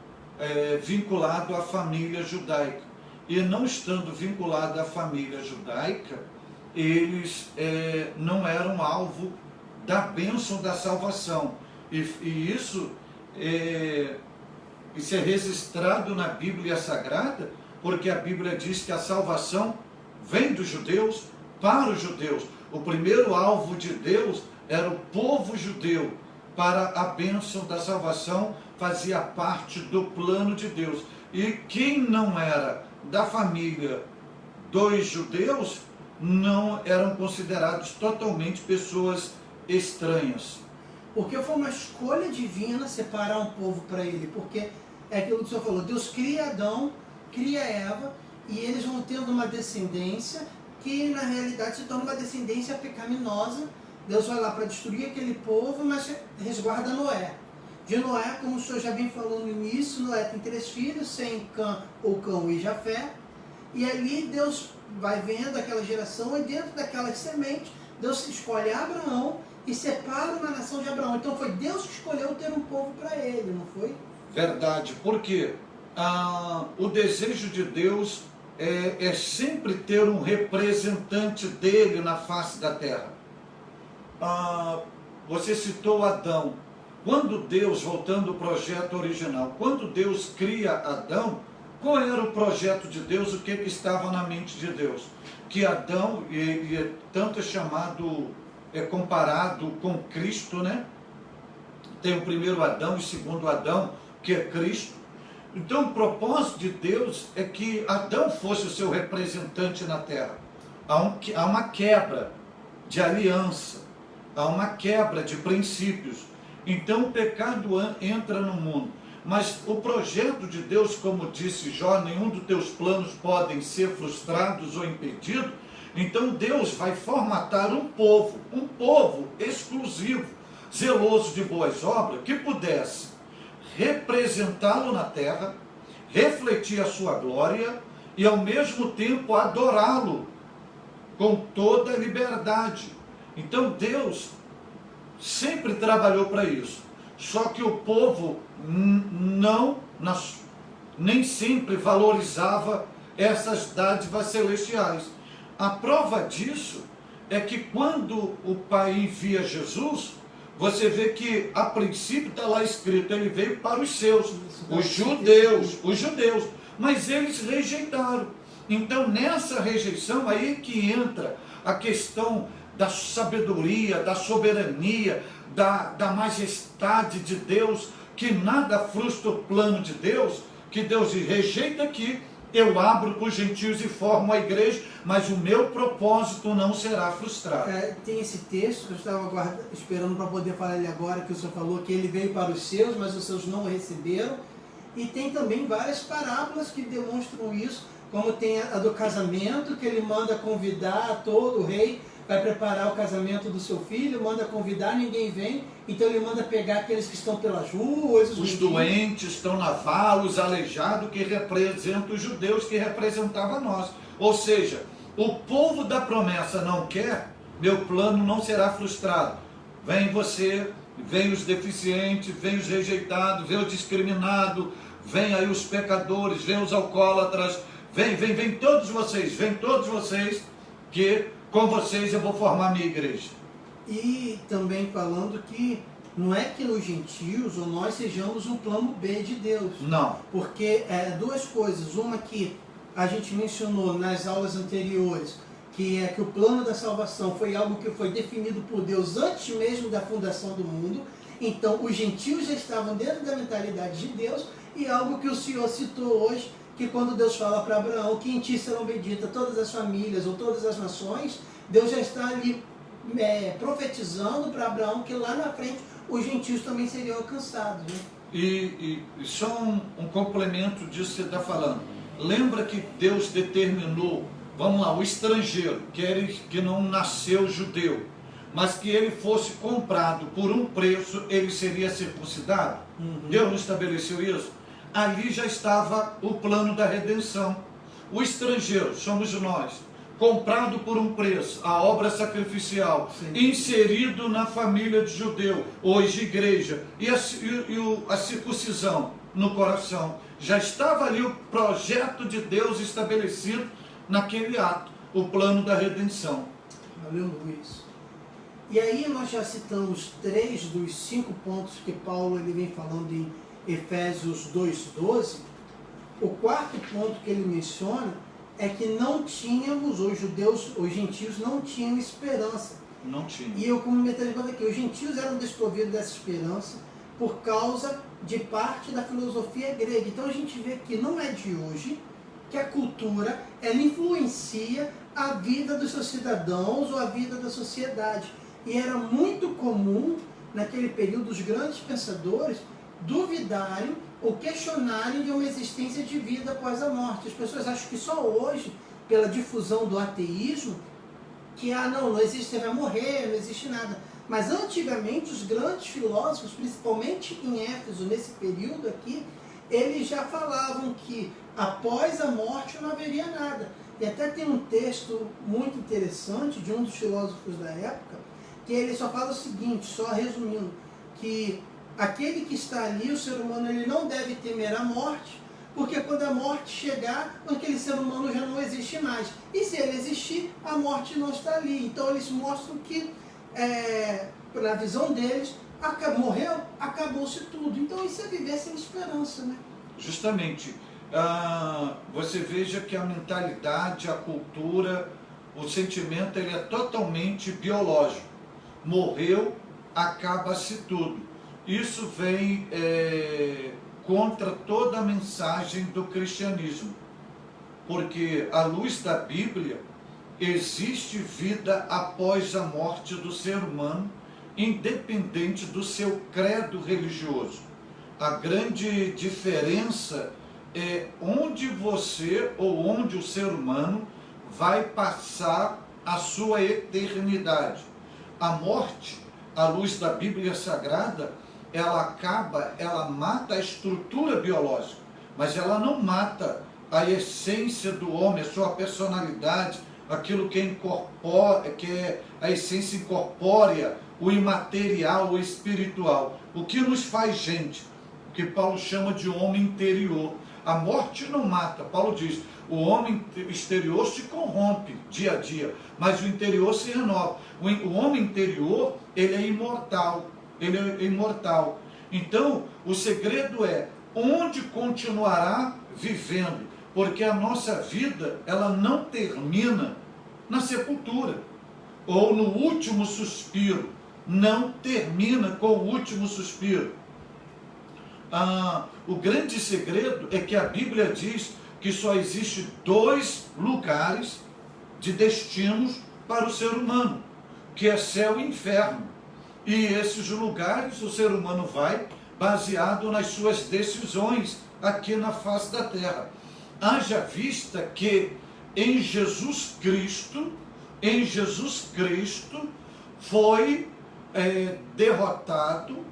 vinculado à família judaica. e não estando vinculado à família judaica, eles não eram alvo da bênção da salvação. E isso é registrado na Bíblia Sagrada, porque a Bíblia diz que a salvação vem dos judeus para os judeus. O primeiro alvo de Deus era o povo judeu. Para a bênção da salvação fazia parte do plano de Deus. E quem não era da família dos judeus não eram considerados totalmente pessoas estranhas. Porque foi uma escolha divina separar um povo para ele, porque é aquilo que o senhor falou, Deus cria Adão, cria Eva, e eles vão tendo uma descendência que na realidade se torna uma descendência pecaminosa. Deus vai lá para destruir aquele povo, mas resguarda Noé. De Noé, como o senhor já bem falou no início, Noé tem 3 filhos, Sem, Cã e Jafé, e ali Deus vai vendo aquela geração, e dentro daquelas sementes, Deus escolhe Abraão e separa uma nação de Abraão. Então foi Deus que escolheu ter um povo para ele, não foi? Verdade, porque o desejo de Deus é sempre ter um representante dele na face da terra. Você citou Adão. Quando Deus, voltando ao projeto original, quando Deus cria Adão, qual era o projeto de Deus, o que estava na mente de Deus? Que Adão, e tanto é chamado, comparado com Cristo, né? Tem o primeiro Adão e o segundo Adão, que é Cristo. Então o propósito de Deus é que Adão fosse o seu representante na terra. Há uma quebra de aliança, há uma quebra de princípios. Então o pecado entra no mundo. Mas o projeto de Deus, como disse Jó, nenhum dos teus planos podem ser frustrados ou impedidos. Então Deus vai formatar um povo exclusivo, zeloso de boas obras, que pudesse representá-lo na terra, refletir a sua glória e ao mesmo tempo adorá-lo com toda a liberdade. Então Deus sempre trabalhou para isso. Só que o povo nem sempre valorizava essas dádivas celestiais. A prova disso é que quando o Pai envia Jesus, você vê que a princípio está lá escrito, ele veio para os seus, os judeus, mas eles rejeitaram. Então nessa rejeição aí que entra a questão da sabedoria, da soberania, da majestade de Deus, que nada frustra o plano de Deus, que Deus rejeita aqui, eu abro para os gentios e formo a igreja, mas o meu propósito não será frustrado. Tem esse texto que eu estava esperando para poder falar ele agora, que o senhor falou que ele veio para os seus, mas os seus não o receberam. E tem também várias parábolas que demonstram isso, como tem a do casamento, que ele manda convidar todo o rei, vai preparar o casamento do seu filho, manda convidar, ninguém vem, então ele manda pegar aqueles que estão pelas ruas, os doentes, estão na vala, os aleijados, que representam os judeus, que representavam nós. Ou seja, o povo da promessa não quer, meu plano não será frustrado. Vem você, vem os deficientes, vem os rejeitados, vem os discriminados, vem aí os pecadores, vem os alcoólatras, vem todos vocês, que com vocês eu vou formar minha igreja. E também falando que não é que os gentios ou nós sejamos um plano B de Deus. Não. Porque duas coisas. Uma que a gente mencionou nas aulas anteriores, que é que o plano da salvação foi algo que foi definido por Deus antes mesmo da fundação do mundo. Então os gentios já estavam dentro da mentalidade de Deus, e algo que o Senhor citou hoje, que quando Deus fala para Abraão que em ti serão benditas todas as famílias ou todas as nações, Deus já está ali profetizando para Abraão que lá na frente os gentios também seriam alcançados. Né? E só um complemento disso que você está falando. Lembra que Deus determinou, vamos lá, o estrangeiro, que não nasceu judeu, mas que ele fosse comprado por um preço, ele seria circuncidado? Deus não estabeleceu isso? Ali já estava o plano da redenção. O estrangeiro, somos nós, comprado por um preço, a obra sacrificial, inserido na família de judeu, hoje igreja, e a circuncisão no coração. Já estava ali o projeto de Deus estabelecido naquele ato, o plano da redenção. Valeu, Luiz. E aí nós já citamos 3 dos 5 pontos que Paulo ele vem falando em Efésios 2:12. O quarto ponto que ele menciona é que não tínhamos, os judeus, os gentios não tinham esperança. Não tinha. E eu comentei aqui, os gentios eram desprovidos dessa esperança por causa de parte da filosofia grega. Então a gente vê que não é de hoje que a cultura ela influencia a vida dos seus cidadãos ou a vida da sociedade. E era muito comum, naquele período, os grandes pensadores duvidarem ou questionarem de uma existência de vida após a morte. As pessoas acham que só hoje, pela difusão do ateísmo, que não existe, você vai morrer, não existe nada. Mas antigamente os grandes filósofos, principalmente em Éfeso, nesse período aqui, eles já falavam que após a morte não haveria nada. E até tem um texto muito interessante de um dos filósofos da época, que ele só fala o seguinte, só resumindo, que aquele que está ali, o ser humano, ele não deve temer a morte, porque quando a morte chegar, aquele ser humano já não existe mais. E se ele existir, a morte não está ali. Então eles mostram que, na visão deles, morreu, acabou-se tudo. Então isso é viver sem esperança, né? Justamente. Você veja que a mentalidade, a cultura, o sentimento, ele é totalmente biológico. Morreu, acaba-se tudo. Isso vem contra toda a mensagem do cristianismo, porque à luz da Bíblia existe vida após a morte do ser humano, independente do seu credo religioso. A grande diferença é onde você ou onde o ser humano vai passar a sua eternidade. A morte, à luz da Bíblia Sagrada, ela mata a estrutura biológica, mas ela não mata a essência do homem, a sua personalidade, aquilo que é a essência incorpórea, o imaterial, o espiritual. O que nos faz gente, o que Paulo chama de homem interior. A morte não mata. Paulo diz, o homem exterior se corrompe dia a dia, mas o interior se renova. O homem interior, ele é imortal. Ele é imortal. Então, o segredo é onde continuará vivendo, porque a nossa vida, ela não termina na sepultura, ou no último suspiro, não termina com o último suspiro. O grande segredo é que a Bíblia diz que só existe 2 lugares de destinos para o ser humano, que é céu e inferno. E esses lugares o ser humano vai baseado nas suas decisões aqui na face da terra. Haja vista que em Jesus Cristo foi derrotado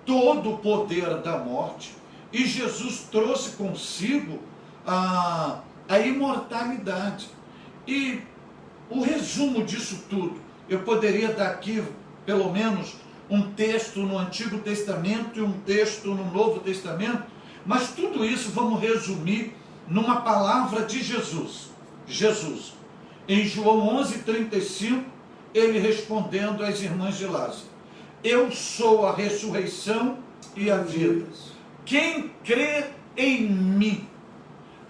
todo o poder da morte, e Jesus trouxe consigo a imortalidade. E o resumo disso tudo, eu poderia dar aqui pelo menos um texto no Antigo Testamento e um texto no Novo Testamento, mas tudo isso vamos resumir numa palavra de Jesus. Jesus, em João 11:35, ele respondendo às irmãs de Lázaro: eu sou a ressurreição e a vida. Quem crê em mim,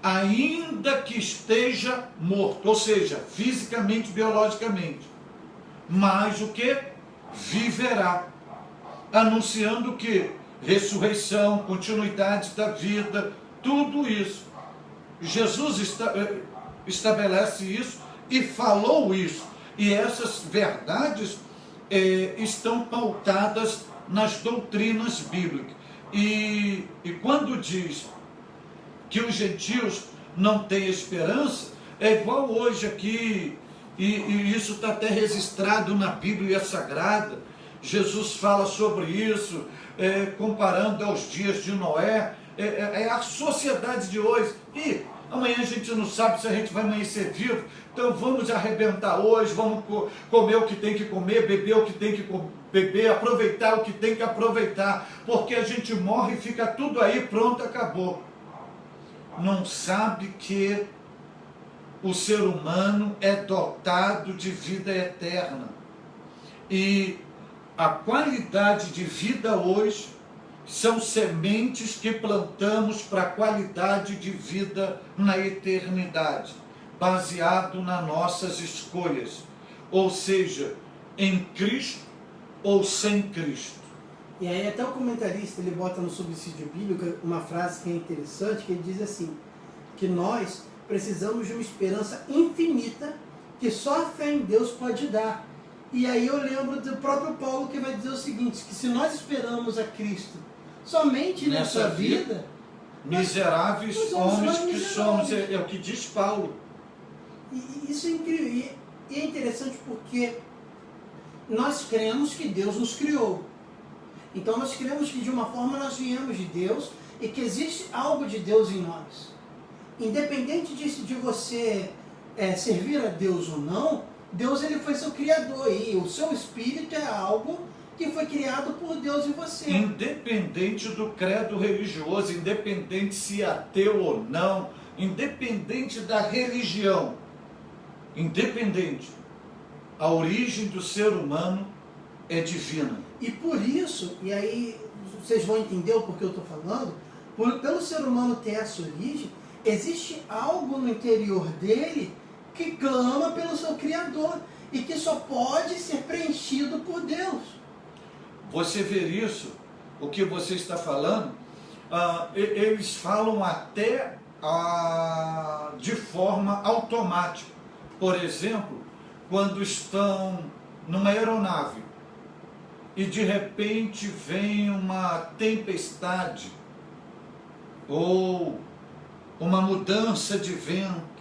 ainda que esteja morto, ou seja, fisicamente, biologicamente, mas o que? Viverá. Anunciando que ressurreição, continuidade da vida, tudo isso. Jesus estabelece isso e falou isso. E essas verdades estão pautadas nas doutrinas bíblicas. E quando diz que os gentios não têm esperança, é igual hoje aqui, e isso está até registrado na Bíblia Sagrada. Jesus fala sobre isso, comparando aos dias de Noé, a sociedade de hoje. E amanhã a gente não sabe se a gente vai amanhecer vivo, então vamos arrebentar hoje, vamos comer o que tem que comer, beber o que tem que beber, aproveitar o que tem que aproveitar, porque a gente morre e fica tudo aí, pronto, acabou. não sabe que o ser humano é dotado de vida eterna. E a qualidade de vida hoje são sementes que plantamos para a qualidade de vida na eternidade, baseado nas nossas escolhas, ou seja, em Cristo ou sem Cristo. E aí até o comentarista ele bota no subsídio bíblico uma frase que é interessante, que ele diz assim, que nós precisamos de uma esperança infinita que só a fé em Deus pode dar. E aí eu lembro do próprio Paulo que vai dizer o seguinte, que se nós esperamos a Cristo somente nessa vida, miseráveis homens que somos, é o que diz Paulo. E isso é incrível, e é interessante porque nós cremos que Deus nos criou. Então nós cremos que de uma forma nós viemos de Deus e que existe algo de Deus em nós. Independente de você servir a Deus ou não, Deus ele foi seu criador e o seu espírito é algo que foi criado por Deus em você. Independente do credo religioso, independente se é ateu ou não, independente da religião, independente, a origem do ser humano é divina. E por isso, e aí vocês vão entender o porquê eu estou falando, pelo ser humano ter essa origem, existe algo no interior dele que clama pelo seu Criador e que só pode ser preenchido por Deus. Você ver isso, o que você está falando, eles falam até de forma automática. Por exemplo, quando estão numa aeronave e de repente vem uma tempestade ou uma mudança de vento,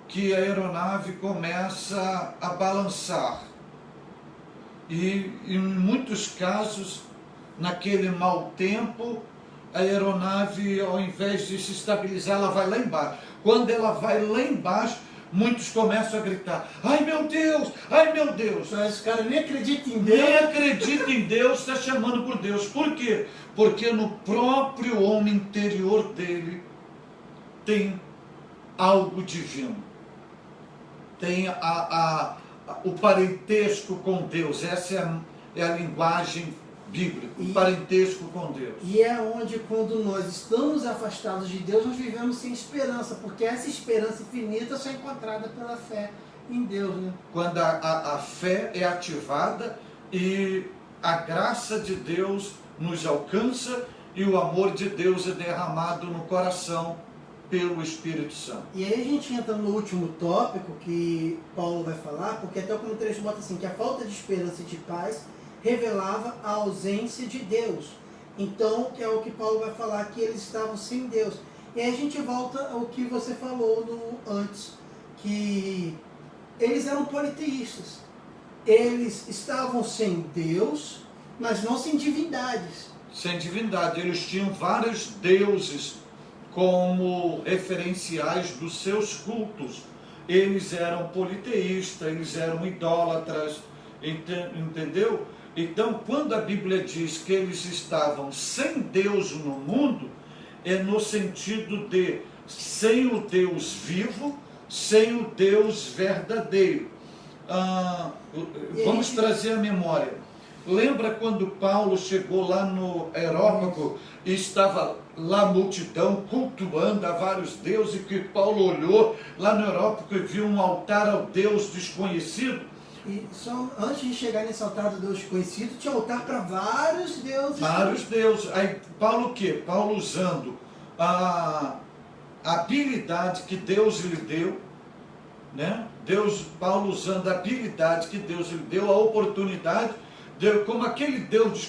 que a aeronave começa a balançar. E em muitos casos, naquele mau tempo, a aeronave, ao invés de se estabilizar, ela vai lá embaixo. Quando ela vai lá embaixo, muitos começam a gritar, ai meu Deus, ai meu Deus. Mas esse cara nem acredita em Deus. Nem acredita em Deus, está chamando por Deus. Por quê? Porque no próprio homem interior dele tem algo divino. Tem o parentesco com Deus. Essa é a linguagem bíblica, o parentesco com Deus. E é onde, quando nós estamos afastados de Deus, nós vivemos sem esperança, porque essa esperança infinita só é encontrada pela fé em Deus, né? Quando a fé é ativada e a graça de Deus nos alcança e o amor de Deus é derramado no coração pelo Espírito Santo. E aí a gente entra no último tópico que Paulo vai falar, porque até o comentarista bota assim, que a falta de esperança e de paz revelava a ausência de Deus. Então, que é o que Paulo vai falar, que eles estavam sem Deus. E aí a gente volta ao que você falou antes, que eles eram politeístas. Eles estavam sem Deus, mas não sem divindades. Sem divindade, eles tinham vários deuses como referenciais dos seus cultos. Eles eram politeístas, eles eram idólatras, entendeu? Então, quando a Bíblia diz que eles estavam sem Deus no mundo, é no sentido de sem o Deus vivo, sem o Deus verdadeiro. Vamos trazer a memória. Lembra quando Paulo chegou lá no Areópago e estava lá a multidão cultuando a vários deuses, e que Paulo olhou lá no Areópago e viu um altar ao Deus desconhecido? E só antes de chegar nesse altar do Deus desconhecido, tinha altar para vários deuses. Vários deuses. Aí Paulo o quê? Paulo usando a habilidade que Deus lhe deu, né? Paulo usando a habilidade que Deus lhe deu, a oportunidade, como aquele Deus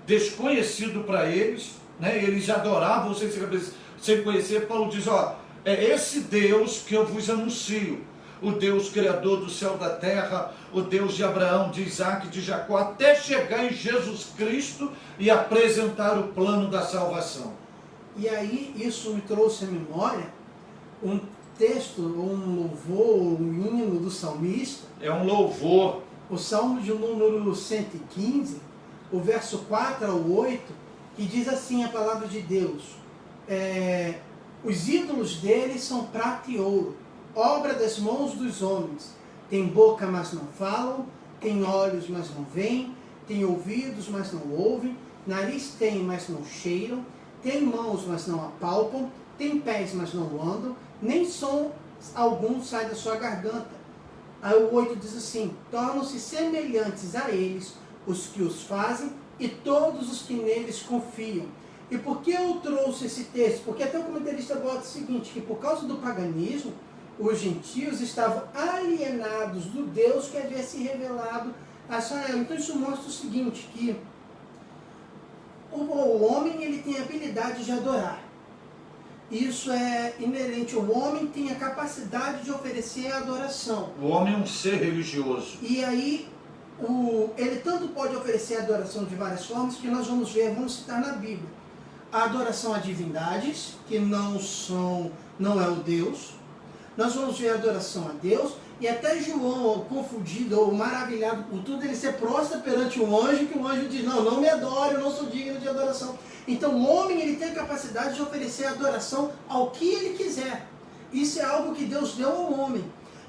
desconhecido para eles, né? Eles adoravam sem conhecer. Paulo diz, é esse Deus que eu vos anuncio, o Deus criador do céu e da terra, o Deus de Abraão, de Isaac, de Jacó, até chegar em Jesus Cristo e apresentar o plano da salvação. E aí isso me trouxe à memória um texto, um louvor, um hino do salmista. É um louvor. O Salmo de número 115, o verso 4 ao 8, que diz assim a palavra de Deus: os ídolos deles são prata e ouro, obra das mãos dos homens. Tem boca, mas não falam, tem olhos, mas não veem, tem ouvidos, mas não ouvem, nariz tem, mas não cheiram, tem mãos, mas não apalpam, tem pés, mas não andam, nem som algum sai da sua garganta. Aí o 8 diz assim: tornam-se semelhantes a eles os que os fazem e todos os que neles confiam. E por que eu trouxe esse texto? Porque até o comentarista bota o seguinte, que por causa do paganismo, os gentios estavam alienados do Deus que havia se revelado a Israel. Então isso mostra o seguinte, que o homem ele tem a habilidade de adorar. Isso é inerente ao homem, tem a capacidade de oferecer a adoração. O homem é um ser religioso. E aí, ele tanto pode oferecer a adoração de várias formas, que nós vamos ver, vamos citar na Bíblia. A adoração a divindades, que não é o Deus. Nós vamos ver a adoração a Deus, e até João, confundido ou maravilhado por tudo, ele se prostra perante um anjo, que o anjo diz: não me adore, eu não sou digno de adoração. Então o homem ele tem a capacidade de oferecer adoração ao que ele quiser. Isso é algo que Deus deu ao homem.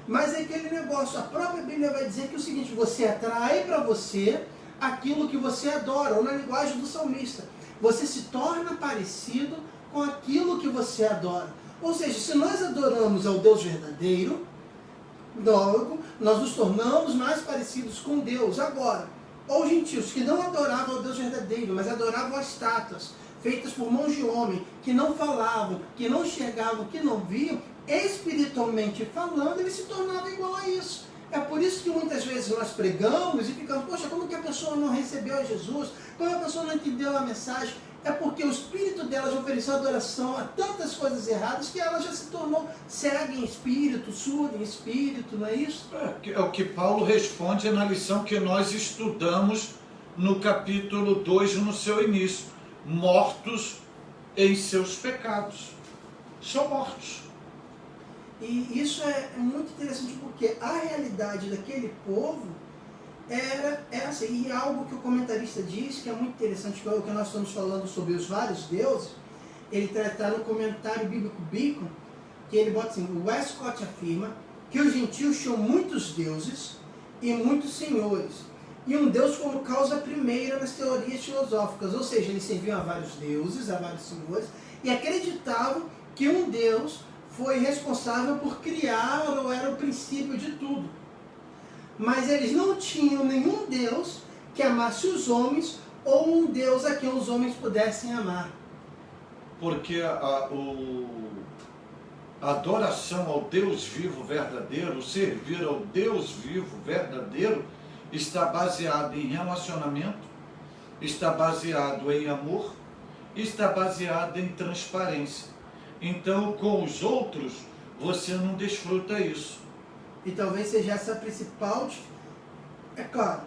Mas é aquele negócio, a própria Bíblia vai dizer que é o seguinte: você atrai para você aquilo que você adora, ou na linguagem do salmista, você se torna parecido com aquilo que você adora. Ou seja, se nós adoramos ao Deus verdadeiro, logo nós nos tornamos mais parecidos com Deus. Agora, os gentios que não adoravam ao Deus verdadeiro, mas adoravam as estátuas feitas por mãos de homem, que não falavam, que não enxergavam, que não viam, espiritualmente falando, eles se tornavam igual a isso. É por isso que muitas vezes nós pregamos e ficamos: poxa, como que a pessoa não recebeu a Jesus? Como a pessoa não entendeu a mensagem? É porque o espírito dela já ofereceu adoração a tantas coisas erradas que ela já se tornou cega em espírito, surda em espírito, não é isso? É o que Paulo responde na lição que nós estudamos no capítulo 2, no seu início. Mortos em seus pecados. São mortos. E isso é muito interessante, porque a realidade daquele povo era essa. E algo que o comentarista diz, que é muito interessante, que é o que nós estamos falando sobre os vários deuses, ele está no comentário bíblico Beacon, que ele bota assim: o Westcott afirma que os gentios tinham muitos deuses e muitos senhores, e um Deus como causa primeira nas teorias filosóficas. Ou seja, eles serviam a vários deuses, a vários senhores, e acreditavam que um Deus foi responsável por criar, ou era o princípio de tudo. Mas eles não tinham nenhum Deus que amasse os homens, ou um Deus a quem os homens pudessem amar. Porque a adoração ao Deus vivo verdadeiro, o servir ao Deus vivo verdadeiro, está baseado em relacionamento, está baseado em amor, está baseado em transparência. Então, com os outros, você não desfruta isso. E talvez seja essa a principal... É claro,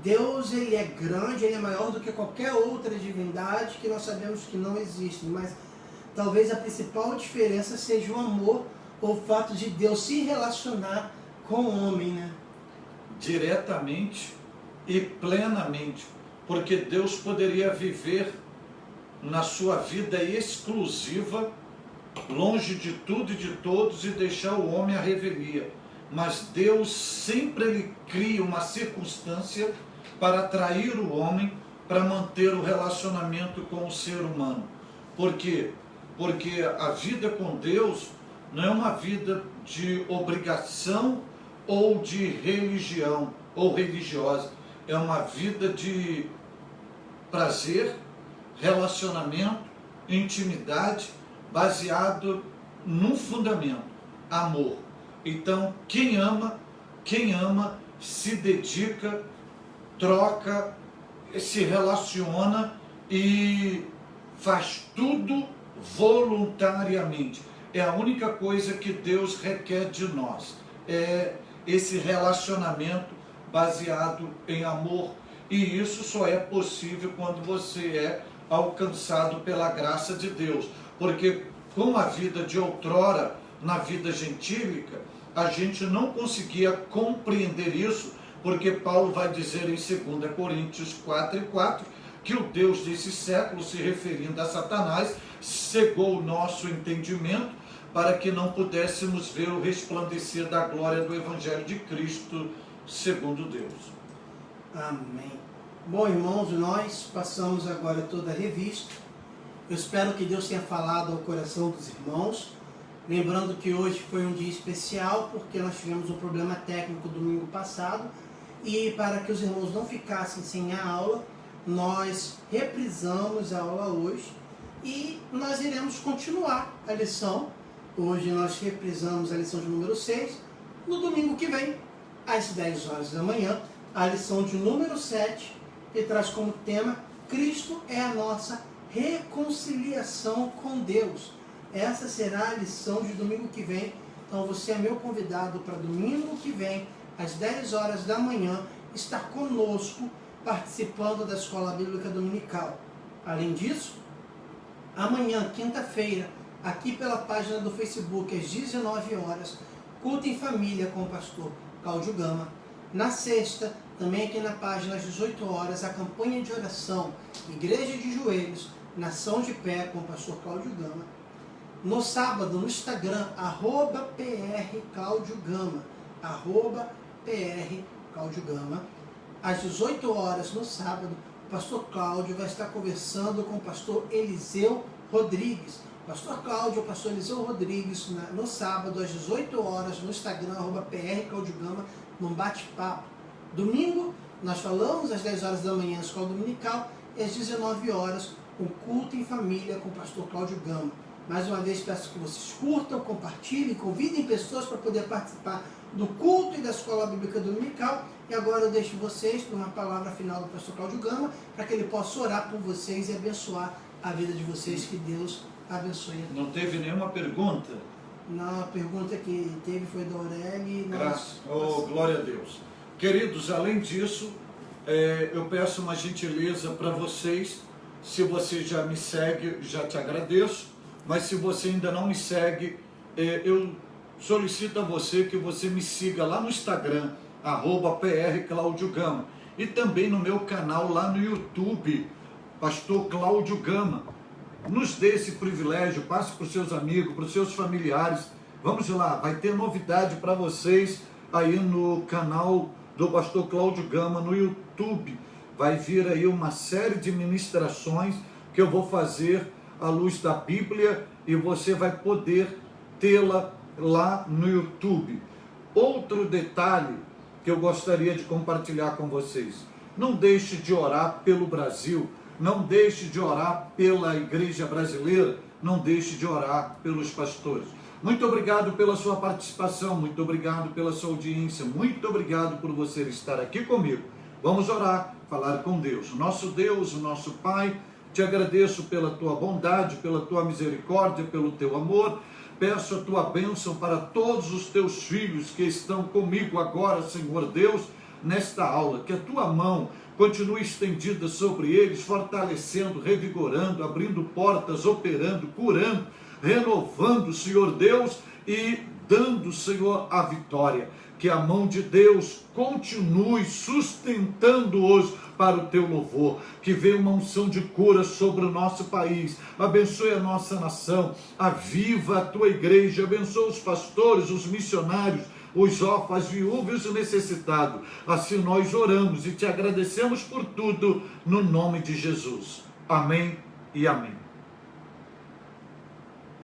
Deus ele é grande, ele é maior do que qualquer outra divindade que nós sabemos que não existe, mas talvez a principal diferença seja o amor, ou o fato de Deus se relacionar com o homem, né? Diretamente e plenamente, porque Deus poderia viver na sua vida exclusiva, longe de tudo e de todos, e deixar o homem à revelia. Mas Deus sempre ele cria uma circunstância para atrair o homem, para manter o relacionamento com o ser humano. Por quê? Porque a vida com Deus não é uma vida de obrigação ou de religião ou religiosa. É uma vida de prazer, relacionamento, intimidade, baseado num fundamento: amor. Então, quem ama se dedica, troca, se relaciona e faz tudo voluntariamente. É a única coisa que Deus requer de nós. É esse relacionamento baseado em amor. E isso só é possível quando você é alcançado pela graça de Deus. Porque com a vida de outrora, na vida gentílica, a gente não conseguia compreender isso, porque Paulo vai dizer em 2 Coríntios 4:4, que o Deus desse século, se referindo a Satanás, cegou o nosso entendimento para que não pudéssemos ver o resplandecer da glória do Evangelho de Cristo segundo Deus. Amém. Bom, irmãos, nós passamos agora toda a revista. Eu espero que Deus tenha falado ao coração dos irmãos. Lembrando que hoje foi um dia especial, porque nós tivemos um problema técnico domingo passado. E para que os irmãos não ficassem sem a aula, nós reprisamos a aula hoje. E nós iremos continuar a lição. Hoje nós reprisamos a lição de número 6. No domingo que vem, às 10 horas da manhã, a lição de número 7, que traz como tema Cristo é a nossa reconciliação com Deus. Essa será a lição de domingo que vem. Então você é meu convidado para domingo que vem, às 10 horas da manhã, estar conosco participando da Escola Bíblica Dominical. Além disso, amanhã, quinta-feira, aqui pela página do Facebook, às 19 horas, culto em família com o pastor Cláudio Gama. Na sexta, também aqui na página, às 18 horas, a campanha de oração Igreja de Joelhos, Nação de Pé com o pastor Cláudio Gama. No sábado, no Instagram, @PRCláudioGama, @PRCláudioGama. Às 18 horas, no sábado, o pastor Cláudio vai estar conversando com o pastor Eliseu Rodrigues. Pastor Cláudio, o pastor Eliseu Rodrigues, no sábado, às 18 horas, no Instagram, @PRCláudioGama, num bate-papo. Domingo, nós falamos às 10 horas da manhã, a Escola Dominical, e às 19 horas, o culto em família com o pastor Cláudio Gama. Mais uma vez, peço que vocês curtam, compartilhem, convidem pessoas para poder participar do culto e da Escola Bíblica Dominical. E agora eu deixo vocês para uma palavra final do pastor Cláudio Gama, para que ele possa orar por vocês e abençoar a vida de vocês. Que Deus abençoe. Não teve nenhuma pergunta? Não, a pergunta que teve foi da Aurélia. Graças. Oh, glória a Deus. Queridos, além disso, eu peço uma gentileza para vocês. Se você já me segue, já te agradeço. Mas se você ainda não me segue, eu solicito a você que você me siga lá no Instagram, @PRCláudioGama. E também no meu canal lá no YouTube, Pastor Cláudio Gama. Nos dê esse privilégio, passe para os seus amigos, para os seus familiares. Vamos lá, vai ter novidade para vocês aí no canal do Pastor Cláudio Gama no YouTube. Vai vir aí uma série de ministrações que eu vou fazer à luz da Bíblia e você vai poder tê-la lá no YouTube. Outro detalhe que eu gostaria de compartilhar com vocês: não deixe de orar pelo Brasil, não deixe de orar pela igreja brasileira, não deixe de orar pelos pastores. Muito obrigado pela sua participação, muito obrigado pela sua audiência, muito obrigado por você estar aqui comigo. Vamos orar, falar com Deus. Nosso Deus, o nosso Pai, te agradeço pela tua bondade, pela tua misericórdia, pelo teu amor. Peço a tua bênção para todos os teus filhos que estão comigo agora, Senhor Deus, nesta aula. Que a tua mão continue estendida sobre eles, fortalecendo, revigorando, abrindo portas, operando, curando, renovando, Senhor Deus, e dando, Senhor, a vitória. Que a mão de Deus continue sustentando-os para o teu louvor. Que venha uma unção de cura sobre o nosso país. Abençoe a nossa nação. Aviva a tua igreja. Abençoe os pastores, os missionários, os órfãos, as viúvas e os necessitados. Assim nós oramos e te agradecemos por tudo, no nome de Jesus. Amém e amém.